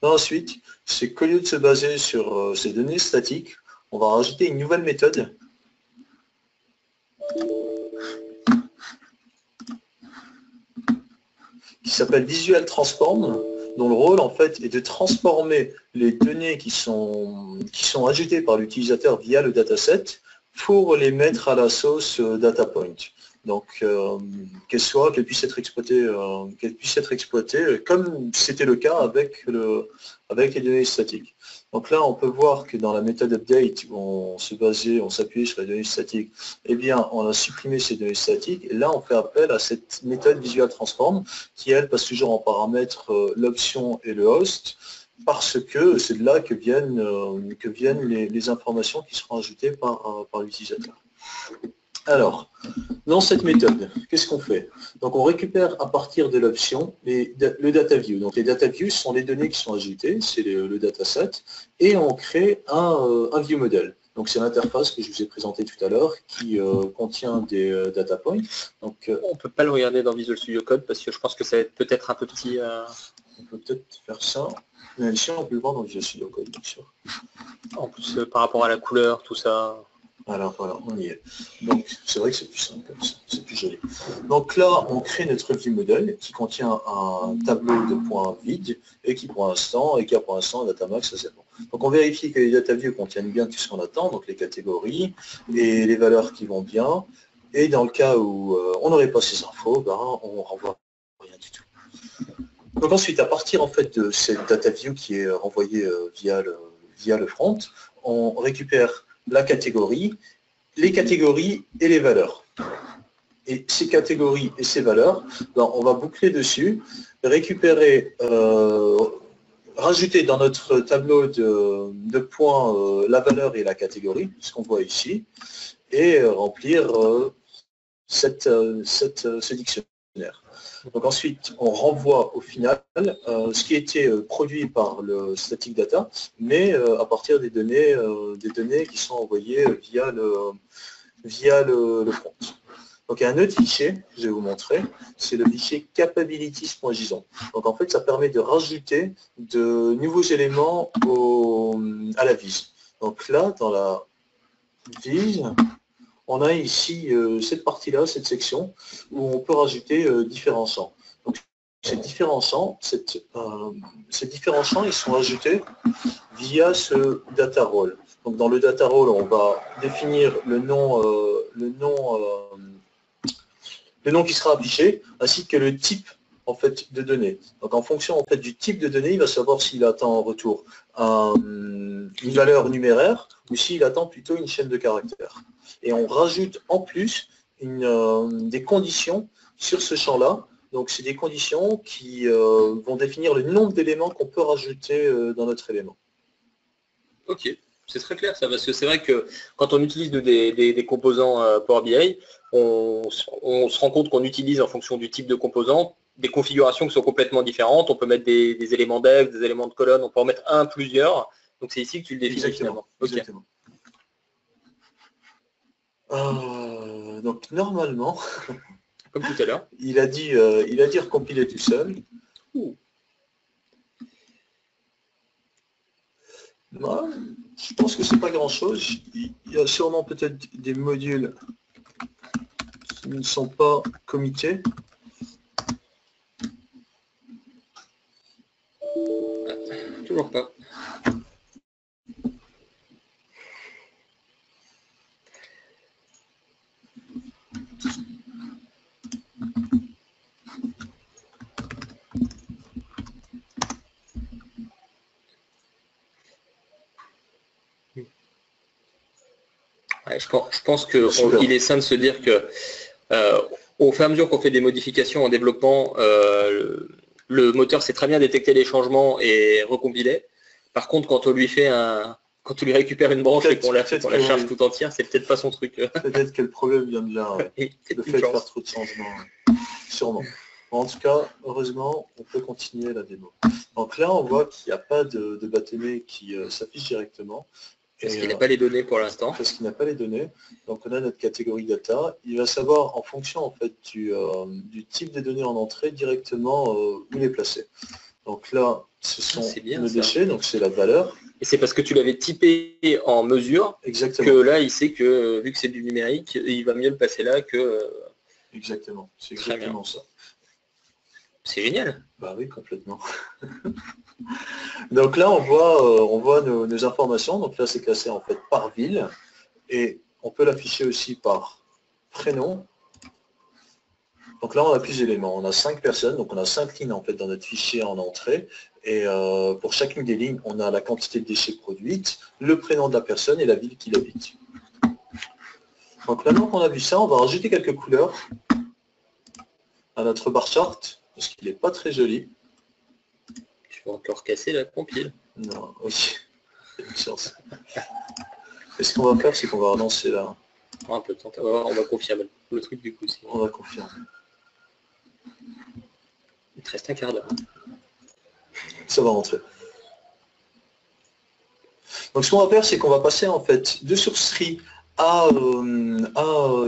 la suite, c'est qu'au lieu de se baser sur ces données statiques, on va rajouter une nouvelle méthode qui s'appelle Visual Transform, dont le rôle en fait est de transformer les données qui sont ajoutées par l'utilisateur via le dataset pour les mettre à la sauce data point. Donc qu'elles puissent être exploitées comme c'était le cas avec les données statiques. Donc là, on peut voir que dans la méthode update, où on s'appuyait sur les données statiques, eh bien, on a supprimé ces données statiques. Et là, on fait appel à cette méthode Visual Transform, qui, elle, passe toujours en paramètre l'option et le host, parce que c'est de là que viennent les informations qui seront ajoutées par l'utilisateur. Alors, dans cette méthode, qu'est-ce qu'on fait? Donc, on récupère à partir de l'option le data view. Donc, les data views sont les données qui sont ajoutées, c'est le dataset, et on crée un view model. Donc, c'est l'interface que je vous ai présentée tout à l'heure qui contient des data points. Donc, on ne peut pas le regarder dans Visual Studio Code parce que je pense que ça va être peut-être un peu petit. On peut peut-être faire ça. Mais si on peut le voir dans Visual Studio Code, bien sûr. En plus, par rapport à la couleur, tout ça. Alors voilà, on y est. Donc c'est vrai que c'est plus simple comme ça, c'est plus joli. Donc là, on crée notre view model qui contient un tableau de points vides et qui a pour l'instant un datamax à 0. Donc on vérifie que les data views contiennent bien tout ce qu'on attend, donc les catégories et les valeurs qui vont bien. Et dans le cas où on n'aurait pas ces infos, ben, on renvoie rien du tout. Donc ensuite, à partir en fait de cette data view qui est renvoyée via le front, on récupère la catégorie, les catégories et les valeurs. Et ces catégories et ces valeurs, ben, on va boucler dessus, récupérer, rajouter dans notre tableau de points la valeur et la catégorie, ce qu'on voit ici, et remplir ce dictionnaire. Donc ensuite, on renvoie au final ce qui a été produit par le static data, mais à partir des données qui sont envoyées via le front. Donc il y a un autre fichier que je vais vous montrer, c'est le fichier capabilities.json. Donc en fait, ça permet de rajouter de nouveaux éléments à la vise. Donc là, dans la vise, on a ici cette partie-là, cette section, où on peut rajouter différents champs. Donc ces différents champs, ils sont ajoutés via ce data role. Donc dans le data role, on va définir le nom qui sera affiché, ainsi que le type en fait de données. Donc en fonction en fait du type de données, il va savoir s'il attend en retour une valeur numéraire ou s'il attend plutôt une chaîne de caractères. Et on rajoute en plus des conditions sur ce champ-là. Donc c'est des conditions qui vont définir le nombre d'éléments qu'on peut rajouter dans notre élément. Ok, c'est très clair ça, parce que c'est vrai que quand on utilise des composants Power BI, on se rend compte qu'on utilise en fonction du type de composant des configurations qui sont complètement différentes. On peut mettre des éléments dev, des éléments de colonne, on peut en mettre un, plusieurs. Donc c'est ici que tu le définis. Exactement. Okay. Exactement. Donc normalement, comme tout à l'heure, il a dit recompiler tout seul. Non, je pense que c'est pas grand chose. Il y a sûrement peut-être des modules qui ne sont pas committés. Toujours pas. Ouais, je pense qu'il est sain de se dire que au fur et à mesure qu'on fait des modifications en développement, le moteur sait très bien détecter les changements et recompiler. Par contre, quand on lui récupère une branche et qu'on la charge tout entière, c'est peut-être pas son truc. Peut-être que le problème vient de là, le fait de faire trop de changements. Sûrement. En tout cas, heureusement, on peut continuer la démo. Donc là, on voit qu'il n'y a pas de bâtonnet qui s'affiche directement. Parce qu'il n'a pas les données pour l'instant. Parce qu'il n'a pas les données. Donc on a notre catégorie data. Il va savoir en fonction en fait du type des données en entrée directement où les placer. Donc là, ce sont nos déchets, donc c'est la valeur. Et c'est parce que tu l'avais typé en mesure. Exactement. Que là, il sait que vu que c'est du numérique, il va mieux le passer là que. Exactement. C'est exactement ça. C'est génial. Bah oui, complètement. Donc là, on voit nos informations. Donc là, c'est classé en fait par ville. Et on peut l'afficher aussi par prénom. Donc là, on a plus d'éléments. On a 5 personnes, donc on a 5 lignes en fait dans notre fichier en entrée. Et pour chacune des lignes, on a la quantité de déchets produites, le prénom de la personne et la ville qu'il habite. Donc maintenant qu'on a vu ça, on va rajouter quelques couleurs à notre bar chart, parce qu'il n'est pas très joli. Tu vas encore casser la compile. Non, oui, une chance. Et ce qu'on va faire, c'est qu'on va relancer là. Un peu de temps, on va confirmer le truc du coup. On va confirmer. Il te reste un quart d'heure. Ça va rentrer. Donc ce qu'on va faire, c'est qu'on va passer en fait de sourcerie à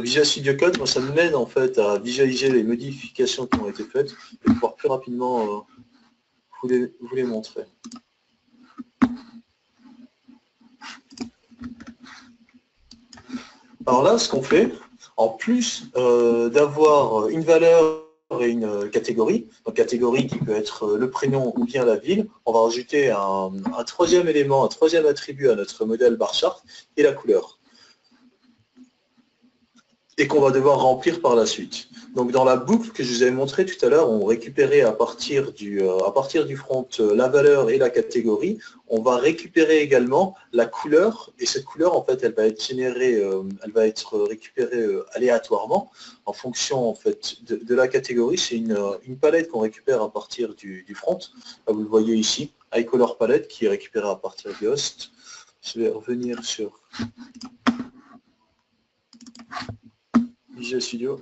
Visual Studio Code. Moi, ça m'aide en fait à visualiser les modifications qui ont été faites et pouvoir plus rapidement vous les montrer. Alors là, ce qu'on fait, en plus d'avoir une valeur et une catégorie, donc catégorie qui peut être le prénom ou bien la ville. On va rajouter un troisième élément, un troisième attribut à notre modèle bar chart et la couleur. Et qu'on va devoir remplir par la suite. Donc dans la boucle que je vous avais montré tout à l'heure, on récupérait à partir du front la valeur et la catégorie. On va récupérer également la couleur, et cette couleur en fait elle va être générée, elle va être récupérée aléatoirement en fonction en fait de la catégorie. C'est une palette qu'on récupère à partir du front. Là, vous le voyez ici, iColor palette qui est récupérée à partir du host. Je vais revenir sur Visual Studio,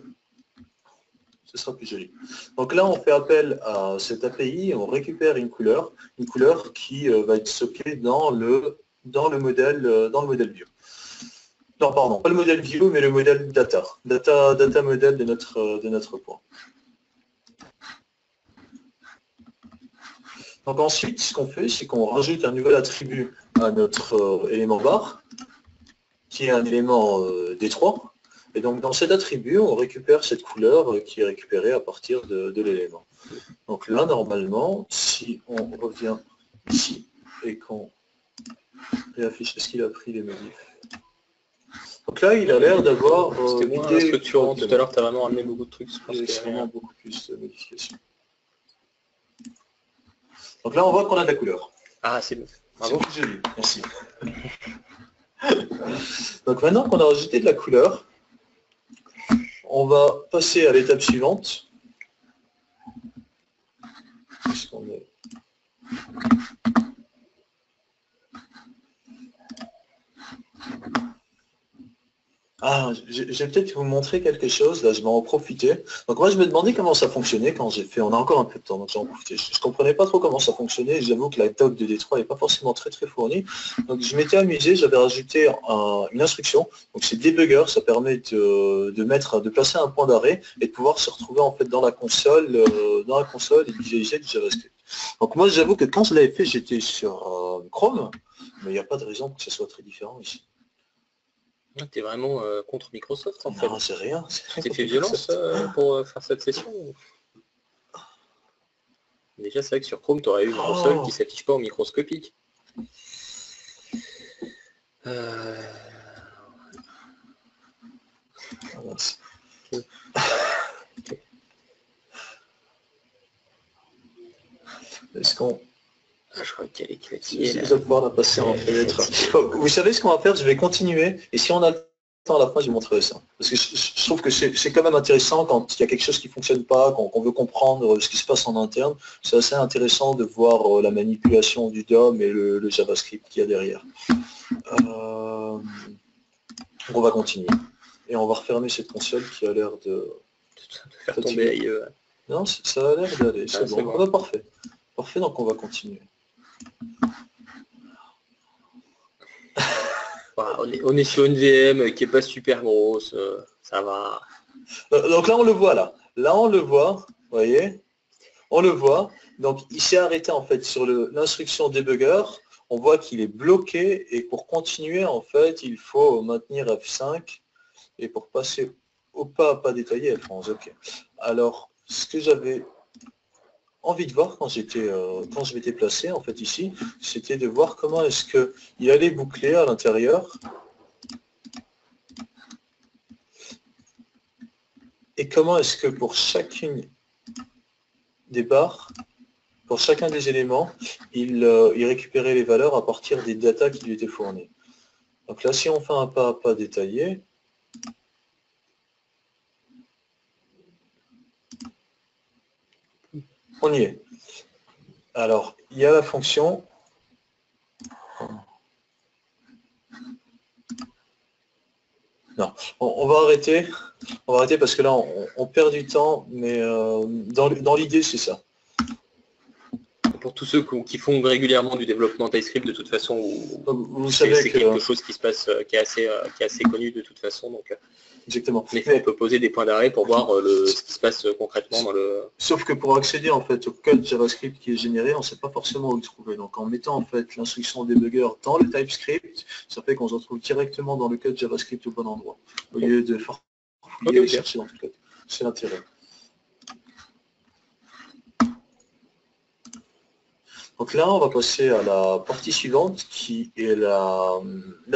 ce sera plus joli. Donc là, on fait appel à cette API et on récupère une couleur qui va être stockée dans le modèle view. Non, pardon, pas le modèle view, mais le modèle data modèle de notre point. Donc ensuite, ce qu'on fait, c'est qu'on rajoute un nouvel attribut à notre élément bar, qui est un élément D3. Et donc dans cet attribut, on récupère cette couleur qui est récupérée à partir de l'élément. Donc là, normalement, si on revient ici et qu'on réaffiche, est-ce qu'il a pris les modifs? Donc là, il a l'air d'avoir... C'était moins structurant. Tout à l'heure, tu as vraiment ramené beaucoup de trucs. C'est vraiment beaucoup plus de modifications. Donc là, on voit qu'on a de la couleur. Ah, c'est bon. Bravo. C'est joli, merci. Donc maintenant qu'on a rajouté de la couleur, on va passer à l'étape suivante. Ah, je vais peut-être vous montrer quelque chose, là je vais en profiter. Donc moi je me demandais comment ça fonctionnait quand j'ai fait, on a encore un peu de temps, donc j'en profite. Je ne comprenais pas trop comment ça fonctionnait, j'avoue que la doc de D3 n'est pas forcément très fournie. Donc je m'étais amusé, j'avais rajouté une instruction, donc c'est debugger, ça permet de placer un point d'arrêt et de pouvoir se retrouver en fait dans la console et visualiser du JavaScript. Donc moi j'avoue que quand je l'avais fait, j'étais sur Chrome, mais il n'y a pas de raison que ce soit très différent ici. Tu es vraiment contre Microsoft en fait. Non, c'est rien. Tu t'es fait violence pour faire cette session? Déjà, c'est vrai que sur Chrome, tu aurais eu une console qui ne s'affiche pas en microscopique. Est-ce qu'on... Je crois qu'elle est claquée. Je vais pouvoir la passer en fenêtre. Vous savez ce qu'on va faire? Je vais continuer. Et si on a le temps à la fin, je vais montrer ça. Parce que je trouve que c'est quand même intéressant quand il y a quelque chose qui ne fonctionne pas, qu'on veut comprendre ce qui se passe en interne. C'est assez intéressant de voir la manipulation du DOM et le JavaScript qu'il y a derrière. On va continuer. Et on va refermer cette console qui a l'air de faire tomber ailleurs. Non, ça a l'air d'aller. C'est bon. Bon. Parfait. Parfait, donc on va continuer. On est sur une VM qui n'est pas super grosse, ça va. Donc là on le voit là. Là on le voit, vous voyez. On le voit. Donc il s'est arrêté en fait sur l'instruction debugger. On voit qu'il est bloqué et pour continuer en fait il faut maintenir F5 et pour passer au pas à pas détaillé F11. Ok. Alors ce que j'avais envie de voir quand je m'étais placé en fait ici, c'était de voir comment est-ce qu'il allait boucler à l'intérieur et comment est-ce que pour chacune des barres, pour chacun des éléments, il récupérait les valeurs à partir des datas qui lui étaient fournies. Donc là, si on fait un pas à pas détaillé, on y est. Alors, il y a la fonction. Non, on va arrêter. On va arrêter parce que là, on perd du temps, mais dans l'idée, c'est ça. Pour tous ceux qui font régulièrement du développement TypeScript, de toute façon, vous savez c'est quelque chose qui se passe, qui est assez connu de toute façon. Donc, exactement. Mais on peut poser des points d'arrêt pour voir ce qui se passe concrètement dans le... Sauf que pour accéder en fait au code JavaScript qui est généré, on ne sait pas forcément où le trouver. Donc en mettant en fait l'instruction debugger dans le TypeScript, ça fait qu'on se retrouve directement dans le code JavaScript au bon endroit, au lieu de chercher dans tout le code. C'est l'intérêt. Donc là, on va passer à la partie suivante qui est la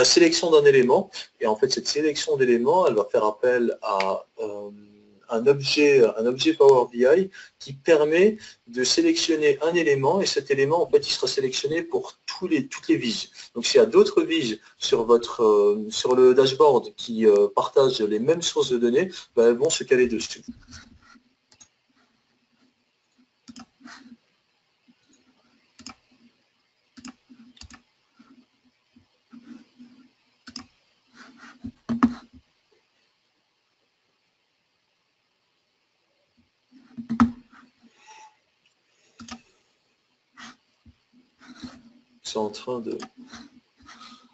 sélection d'un élément. Et en fait, cette sélection d'éléments, elle va faire appel à un objet Power BI qui permet de sélectionner un élément et cet élément, en fait, il sera sélectionné pour toutes les vises. Donc s'il y a d'autres vises sur le dashboard qui partagent les mêmes sources de données, ben, elles vont se caler dessus. C'est en train de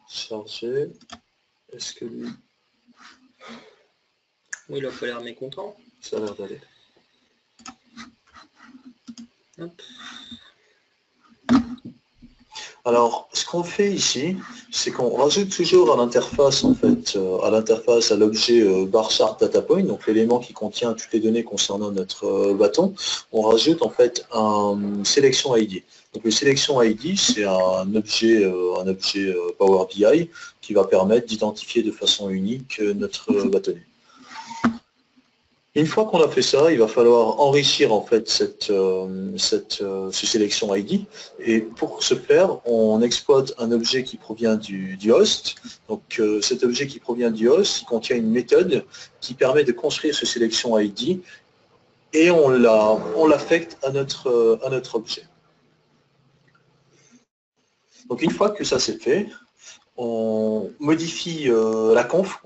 charger. Est-ce que lui... Oui, il a pas l'air mécontent. Ça a l'air d'aller. Alors, ce qu'on fait ici, c'est qu'on rajoute toujours à l'interface, en fait, à l'objet bar chart data point, donc l'élément qui contient toutes les données concernant notre bâton, on rajoute en fait un sélection ID. Donc le sélection ID, c'est un objet Power BI qui va permettre d'identifier de façon unique notre bâtonnet. Une fois qu'on a fait ça, il va falloir enrichir en fait ce sélection ID. Et pour ce faire, on exploite un objet qui provient du host. Donc cet objet qui provient du host, il contient une méthode qui permet de construire ce sélection ID et on l'affecte à notre objet. Donc une fois que ça c'est fait, on modifie la conf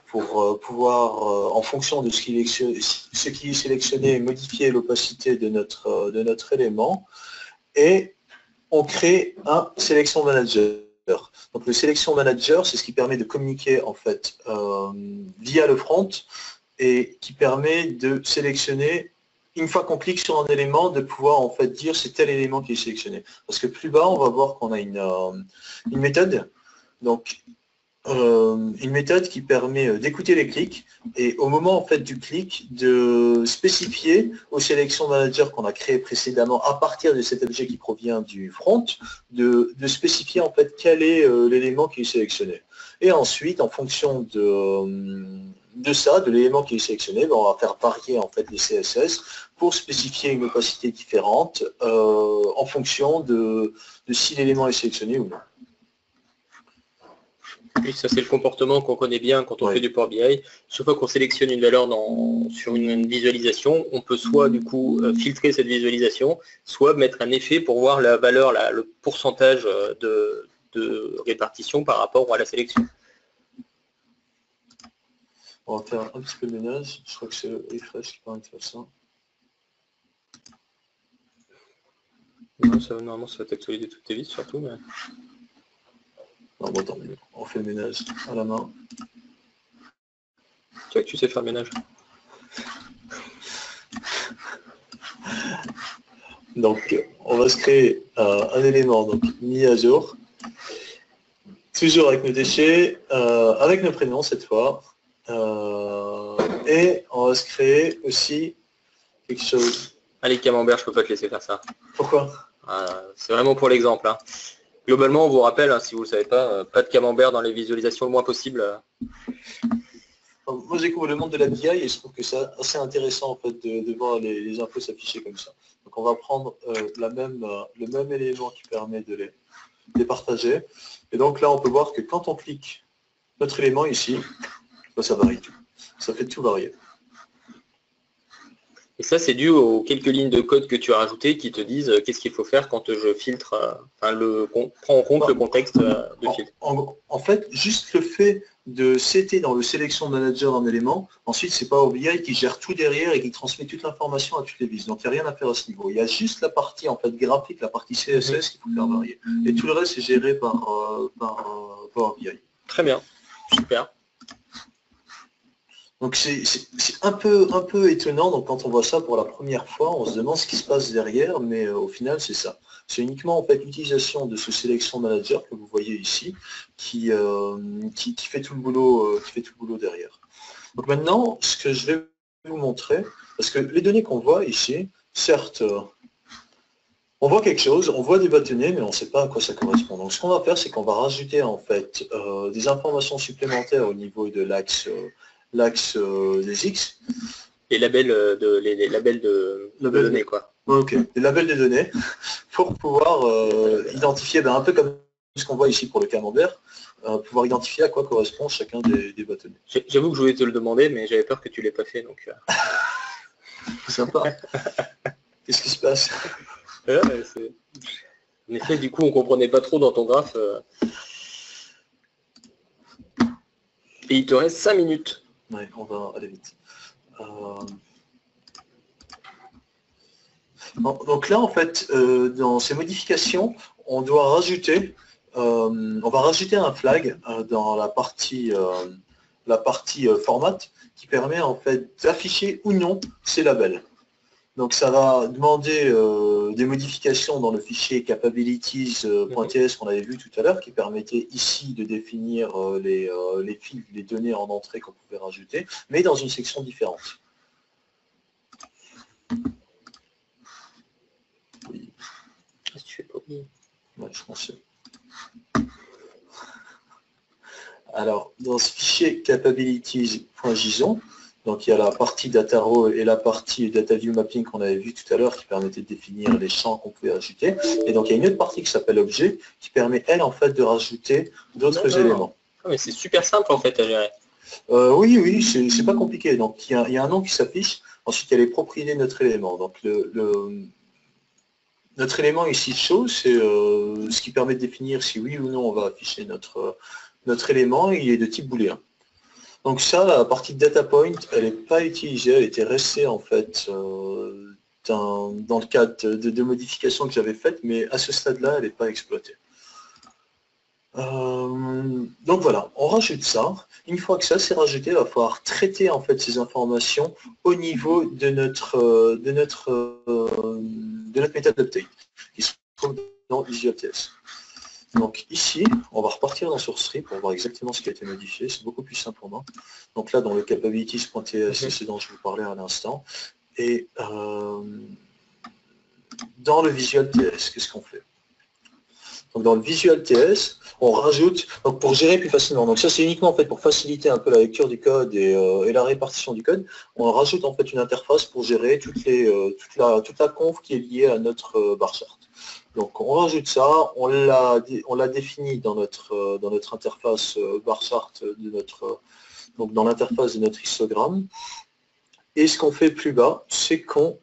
pour pouvoir, en fonction de ce qui est sélectionné, modifier l'opacité de notre élément et on crée un sélection manager. Donc le sélection manager, c'est ce qui permet de communiquer en fait via le front et qui permet de sélectionner. Une fois qu'on clique sur un élément, de pouvoir en fait dire c'est tel élément qui est sélectionné. Parce que plus bas, on va voir qu'on a une méthode. Donc, une méthode qui permet d'écouter les clics et au moment en fait du clic de spécifier au sélection manager qu'on a créé précédemment à partir de cet objet qui provient du front, de spécifier en fait quel est l'élément qui est sélectionné. Et ensuite, en fonction de l'élément qui est sélectionné, ben, on va faire varier en fait les CSS pour spécifier une opacité différente en fonction de si l'élément est sélectionné ou non. Oui, ça c'est le comportement qu'on connaît bien quand on fait du Power BI. Chaque fois qu'on sélectionne une valeur sur une visualisation, on peut soit du coup filtrer cette visualisation, soit mettre un effet pour voir la valeur, le pourcentage de répartition par rapport à la sélection. On va faire un petit peu de ménage. Je crois que c'est le refresh qui permet de faire ça. Non, normalement ça va t'actualiser toutes tes vies surtout. Mais... Non, bon, tant mieux. On fait le ménage à la main. Tu vois que tu sais faire le ménage. Donc, on va se créer un élément donc, mis à jour. Toujours avec nos déchets, avec nos prénoms cette fois. Et on va se créer aussi quelque chose. Allez, Camembert, je peux pas te laisser faire ça. Pourquoi? C'est vraiment pour l'exemple. Hein. Globalement, on vous rappelle, hein, si vous ne le savez pas de Camembert dans les visualisations le moins possible. Moi, je découvre le monde de la BI et je trouve que c'est assez intéressant en fait, de voir les infos s'afficher comme ça. Donc, on va prendre le même élément qui permet de les partager. Et donc là, on peut voir que quand on clique notre élément ici, ça varie tout. Ça fait tout varier. Et ça, c'est dû aux quelques lignes de code que tu as rajoutées qui te disent qu'est-ce qu'il faut faire quand je filtre, prends en compte le contexte de filtre. En fait, juste le fait de setter dans le sélection manager un élément, ensuite c'est Power BI qui gère tout derrière et qui transmet toute l'information à toutes les vis. Donc il n'y a rien à faire à ce niveau. Il y a juste la partie en fait graphique, la partie CSS qu'il faut faire varier. Et tout le reste est géré par Power BI. Très bien, super. Donc c'est un peu étonnant, donc quand on voit ça pour la première fois, on se demande ce qui se passe derrière, mais au final c'est ça. C'est uniquement en fait l'utilisation de ce sélection manager que vous voyez ici qui fait tout le boulot, derrière. Donc maintenant, ce que je vais vous montrer, parce que les données qu'on voit ici, certes, on voit quelque chose, on voit des bâtonnets, mais on ne sait pas à quoi ça correspond. Donc ce qu'on va faire, c'est qu'on va rajouter en fait des informations supplémentaires au niveau de l'axe des X. Les labels les labels de données, quoi. Ok, les labels des données, pour pouvoir identifier, un peu comme ce qu'on voit ici pour le camembert, pouvoir identifier à quoi correspond chacun des bâtonnets. J'avoue que je voulais te le demander, mais j'avais peur que tu ne l'aies pas fait. Donc, Sympa. Qu'est-ce qui se passe? Ouais, en effet, du coup, on ne comprenait pas trop dans ton graphe. Et il te reste 5 minutes. Oui, on va aller vite. Donc là, en fait, dans ces modifications, on doit rajouter, on va rajouter un flag dans la partie format qui permet en fait d'afficher ou non ces labels. Donc ça va demander des modifications dans le fichier capabilities.ts qu'on avait vu tout à l'heure, qui permettait ici de définir les fils, les données en entrée qu'on pouvait rajouter, mais dans une section différente. Oui. Qu'est-ce que tu fais pas oublier ? Ouais, je pense. Alors, dans ce fichier capabilities.json, donc il y a la partie data row et la partie data view mapping qu'on avait vu tout à l'heure qui permettait de définir les champs qu'on pouvait ajouter. Et donc il y a une autre partie qui s'appelle objet qui permet elle en fait de rajouter d'autres éléments. Ah, mais c'est super simple en fait à gérer. Oui, c'est pas compliqué. Donc il y a un nom qui s'affiche. Ensuite il y a les propriétés de notre élément. Donc notre élément ici show, c'est ce qui permet de définir si oui ou non on va afficher notre élément. Il est de type booléen. Donc ça, la partie de data point, elle n'est pas utilisée, elle était restée en fait dans le cadre de modifications que j'avais faites, mais à ce stade-là, elle n'est pas exploitée. Donc voilà, on rajoute ça. Une fois que ça c'est rajouté, il va falloir traiter en fait ces informations au niveau de notre méthode update qui se trouve dans Visual.ts. Donc ici, on va repartir dans SourceTree pour voir exactement ce qui a été modifié. C'est beaucoup plus simple pour moi. Donc là, dans le capabilities.ts, c'est dont je vous parlais à l'instant. Et dans le Visual.ts, qu'est-ce qu'on fait? Donc dans le Visual.ts, on rajoute, donc pour gérer plus facilement. Donc ça, c'est uniquement en fait pour faciliter un peu la lecture du code et la répartition du code. On rajoute en fait une interface pour gérer toute la conf qui est liée à notre bar chart. Donc on rajoute ça, on l'a défini dans notre interface bar chart donc dans l'interface de notre histogramme. Et ce qu'on fait plus bas, c'est qu'on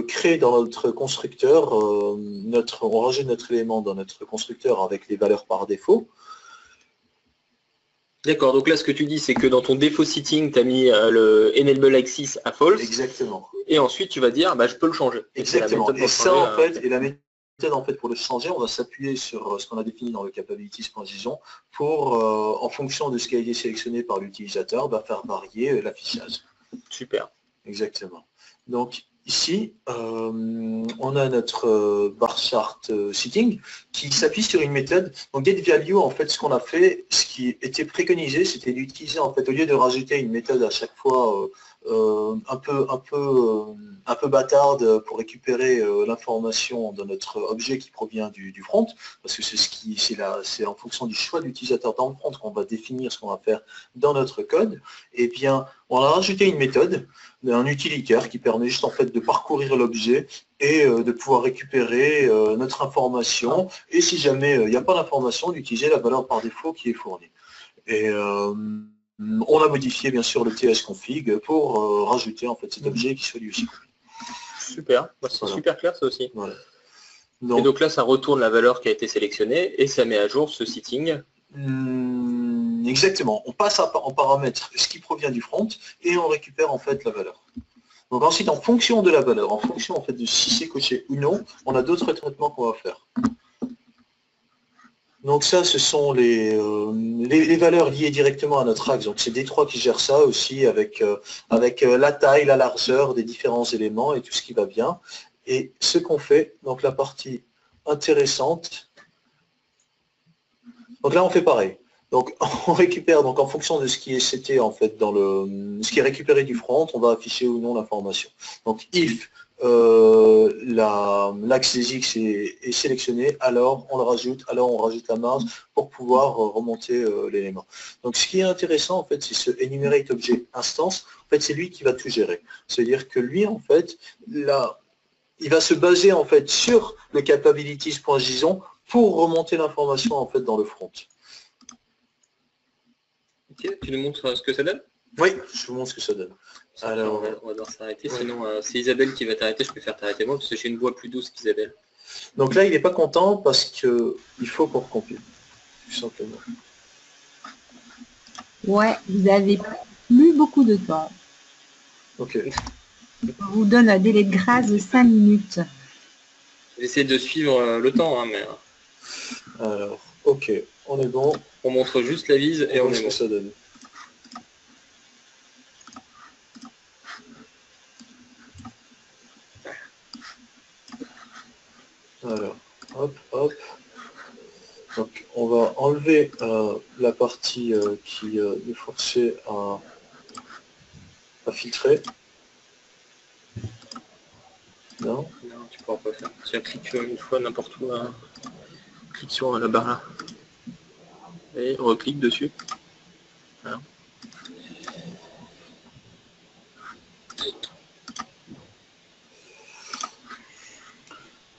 crée dans notre constructeur, on rajoute notre élément dans notre constructeur avec les valeurs par défaut. D'accord, donc là ce que tu dis, c'est que dans ton défaut setting, tu as mis le enable axis à false. Exactement. Et ensuite tu vas dire, je peux le changer. Exactement. Et ça en fait, et la méthode en fait pour le changer, on va s'appuyer sur ce qu'on a défini dans le capabilities.json pour, en fonction de ce qui a été sélectionné par l'utilisateur, faire varier l'affichage. Super. Exactement. Donc ici, on a notre bar chart setting qui s'appuie sur une méthode. Donc getValue, en fait, ce qu'on a fait, ce qui était préconisé, c'était d'utiliser, en fait, au lieu de rajouter une méthode à chaque fois un peu bâtarde pour récupérer l'information dans notre objet qui provient du front, parce que c'est en fonction du choix de l'utilisateur dans le front qu'on va définir ce qu'on va faire dans notre code. Et bien, on a rajouté une méthode, un utilitaire qui permet juste en fait de parcourir l'objet et de pouvoir récupérer notre information. Et si jamais il n'y a pas d'information, d'utiliser la valeur par défaut qui est fournie. Et on a modifié bien sûr le tsconfig pour rajouter en fait cet objet qui soit lui aussi. Super, c'est voilà. Super clair ça aussi. Voilà. Et donc là ça retourne la valeur qui a été sélectionnée et ça met à jour ce setting. Exactement, on passe en paramètre ce qui provient du front et on récupère en fait la valeur. Donc ensuite en fonction de la valeur, en fonction en fait de si c'est coché ou non, on a d'autres traitements qu'on va faire. Donc ça, ce sont les valeurs liées directement à notre axe. Donc c'est D3 qui gère ça aussi avec la taille, la largeur des différents éléments et tout ce qui va bien. Et ce qu'on fait, donc la partie intéressante, donc là on fait pareil. Donc on récupère donc en fonction de ce qui est seté en fait ce qui est récupéré du front, on va afficher ou non l'information. Donc if l'axe des X est sélectionné, alors on le rajoute, alors on rajoute la marge pour pouvoir remonter l'élément. Donc ce qui est intéressant en fait, c'est ce enumerate objet instance, en fait c'est lui qui va tout gérer. C'est-à-dire que lui en fait, là, il va se baser en fait sur le capabilities.json pour remonter l'information en fait dans le front. Ok, tu nous montres ce que ça donne? Oui, je vous montre ce que ça donne. Alors, on va devoir s'arrêter, sinon c'est Isabelle qui va t'arrêter, je préfère t'arrêter moi, parce que j'ai une voix plus douce qu'Isabelle. Donc là, il n'est pas content parce qu'il faut qu'on recompile, tout simplement. Ouais, vous n'avez plus beaucoup de temps. Ok. On vous donne un délai de grâce de 5 minutes. J'essaie de suivre le temps, hein, mais... Alors, ok, on est bon. On montre juste la vise et on est bon. Ça donne. Alors, hop, hop. Donc, on va enlever la partie qui nous forçait à filtrer. Non, tu pourras pas faire. Tu cliques une fois n'importe où. Clique sur la barre là. Et reclique dessus. Voilà.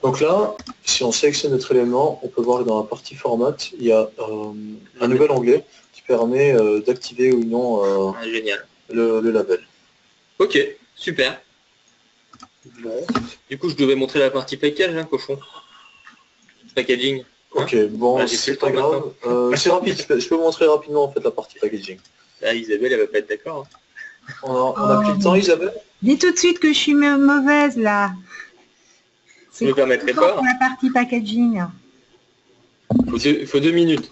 Donc là, si on sélectionne notre élément, on peut voir que dans la partie format, il y a un nouvel onglet qui permet d'activer ou non génial. le label. Ok, super. Bon. Du coup, je devais montrer la partie package, hein, cochon. Packaging. Ok, bon, c'est pas grave. C'est rapide, je peux vous montrer rapidement en fait la partie packaging. Ah, Isabelle, elle va pas être d'accord. Hein. On a plus de temps, Isabelle? Dis tout de suite que je suis mauvaise là. Je ne me permettrai pas. Pour la partie packaging. Il faut 2 minutes.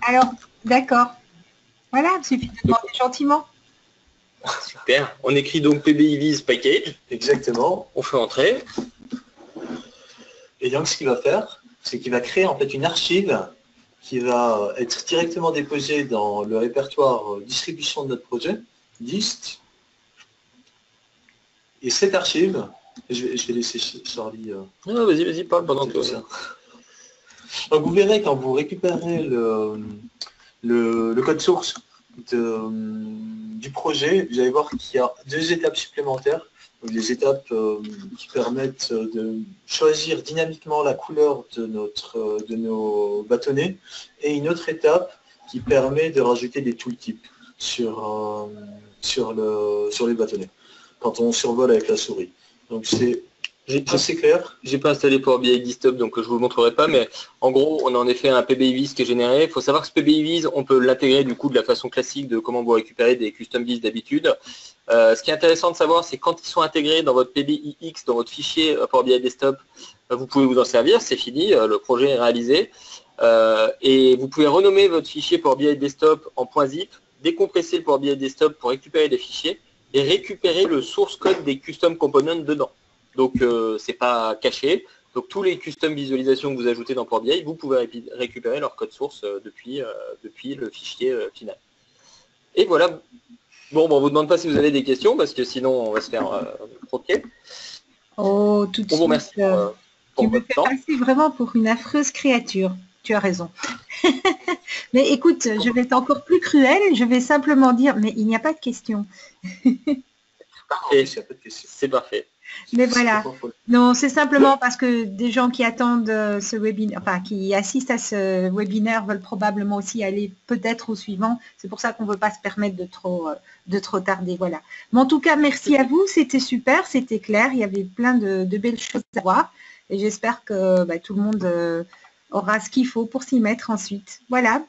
Alors, d'accord. Voilà, il suffit de demander gentiment. Super. On écrit donc PBIVIS package. Exactement. On fait entrer. Et donc, ce qu'il va faire, c'est qu'il va créer en fait une archive qui va être directement déposée dans le répertoire distribution de notre projet, dist. Et cette archive, je vais laisser Charlie... Ah, vas-y, parle pendant que... Donc vous verrez quand vous récupérez le code source du projet, vous allez voir qu'il y a 2 étapes supplémentaires. Donc des étapes qui permettent de choisir dynamiquement la couleur de nos bâtonnets et une autre étape qui permet de rajouter des tooltips sur les bâtonnets quand on survole avec la souris. Donc c'est assez clair. J'ai pas installé Power BI Desktop, donc je vous le montrerai pas, mais en gros, on a en effet un PBIVIS qui est généré. Il faut savoir que ce PBIVIS, on peut l'intégrer du coup de la façon classique de comment vous récupérez des custom vis d'habitude. Ce qui est intéressant de savoir, c'est quand ils sont intégrés dans votre PBIX, dans votre fichier Power BI Desktop, vous pouvez vous en servir, c'est fini, le projet est réalisé. Et vous pouvez renommer votre fichier Power BI Desktop en .zip, décompresser le Power BI Desktop pour récupérer des fichiers et récupérer le source code des custom components dedans. Donc c'est pas caché. Donc tous les custom visualisations que vous ajoutez dans Power BI, vous pouvez récupérer leur code source depuis le fichier final. Et voilà. Bon, on ne vous demande pas si vous avez des questions, parce que sinon on va se faire croquer. Oh, tout de suite. On vous remercie pour tu me fais passer vraiment pour une affreuse créature. Tu as raison. Mais écoute, je vais être encore plus cruelle. Je vais simplement dire, mais il n'y a pas de questions. C'est parfait. Mais voilà, non, c'est simplement parce que des gens qui attendent ce webinaire, enfin qui assistent à ce webinaire veulent probablement aussi aller peut-être au suivant. C'est pour ça qu'on ne veut pas se permettre de trop tarder. Voilà. Mais en tout cas, merci à vous, c'était super, c'était clair, il y avait plein de belles choses à voir. Et j'espère que tout le monde aura ce qu'il faut pour s'y mettre ensuite. Voilà.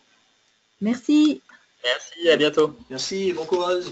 Merci. Merci, à bientôt. Merci, bon courage.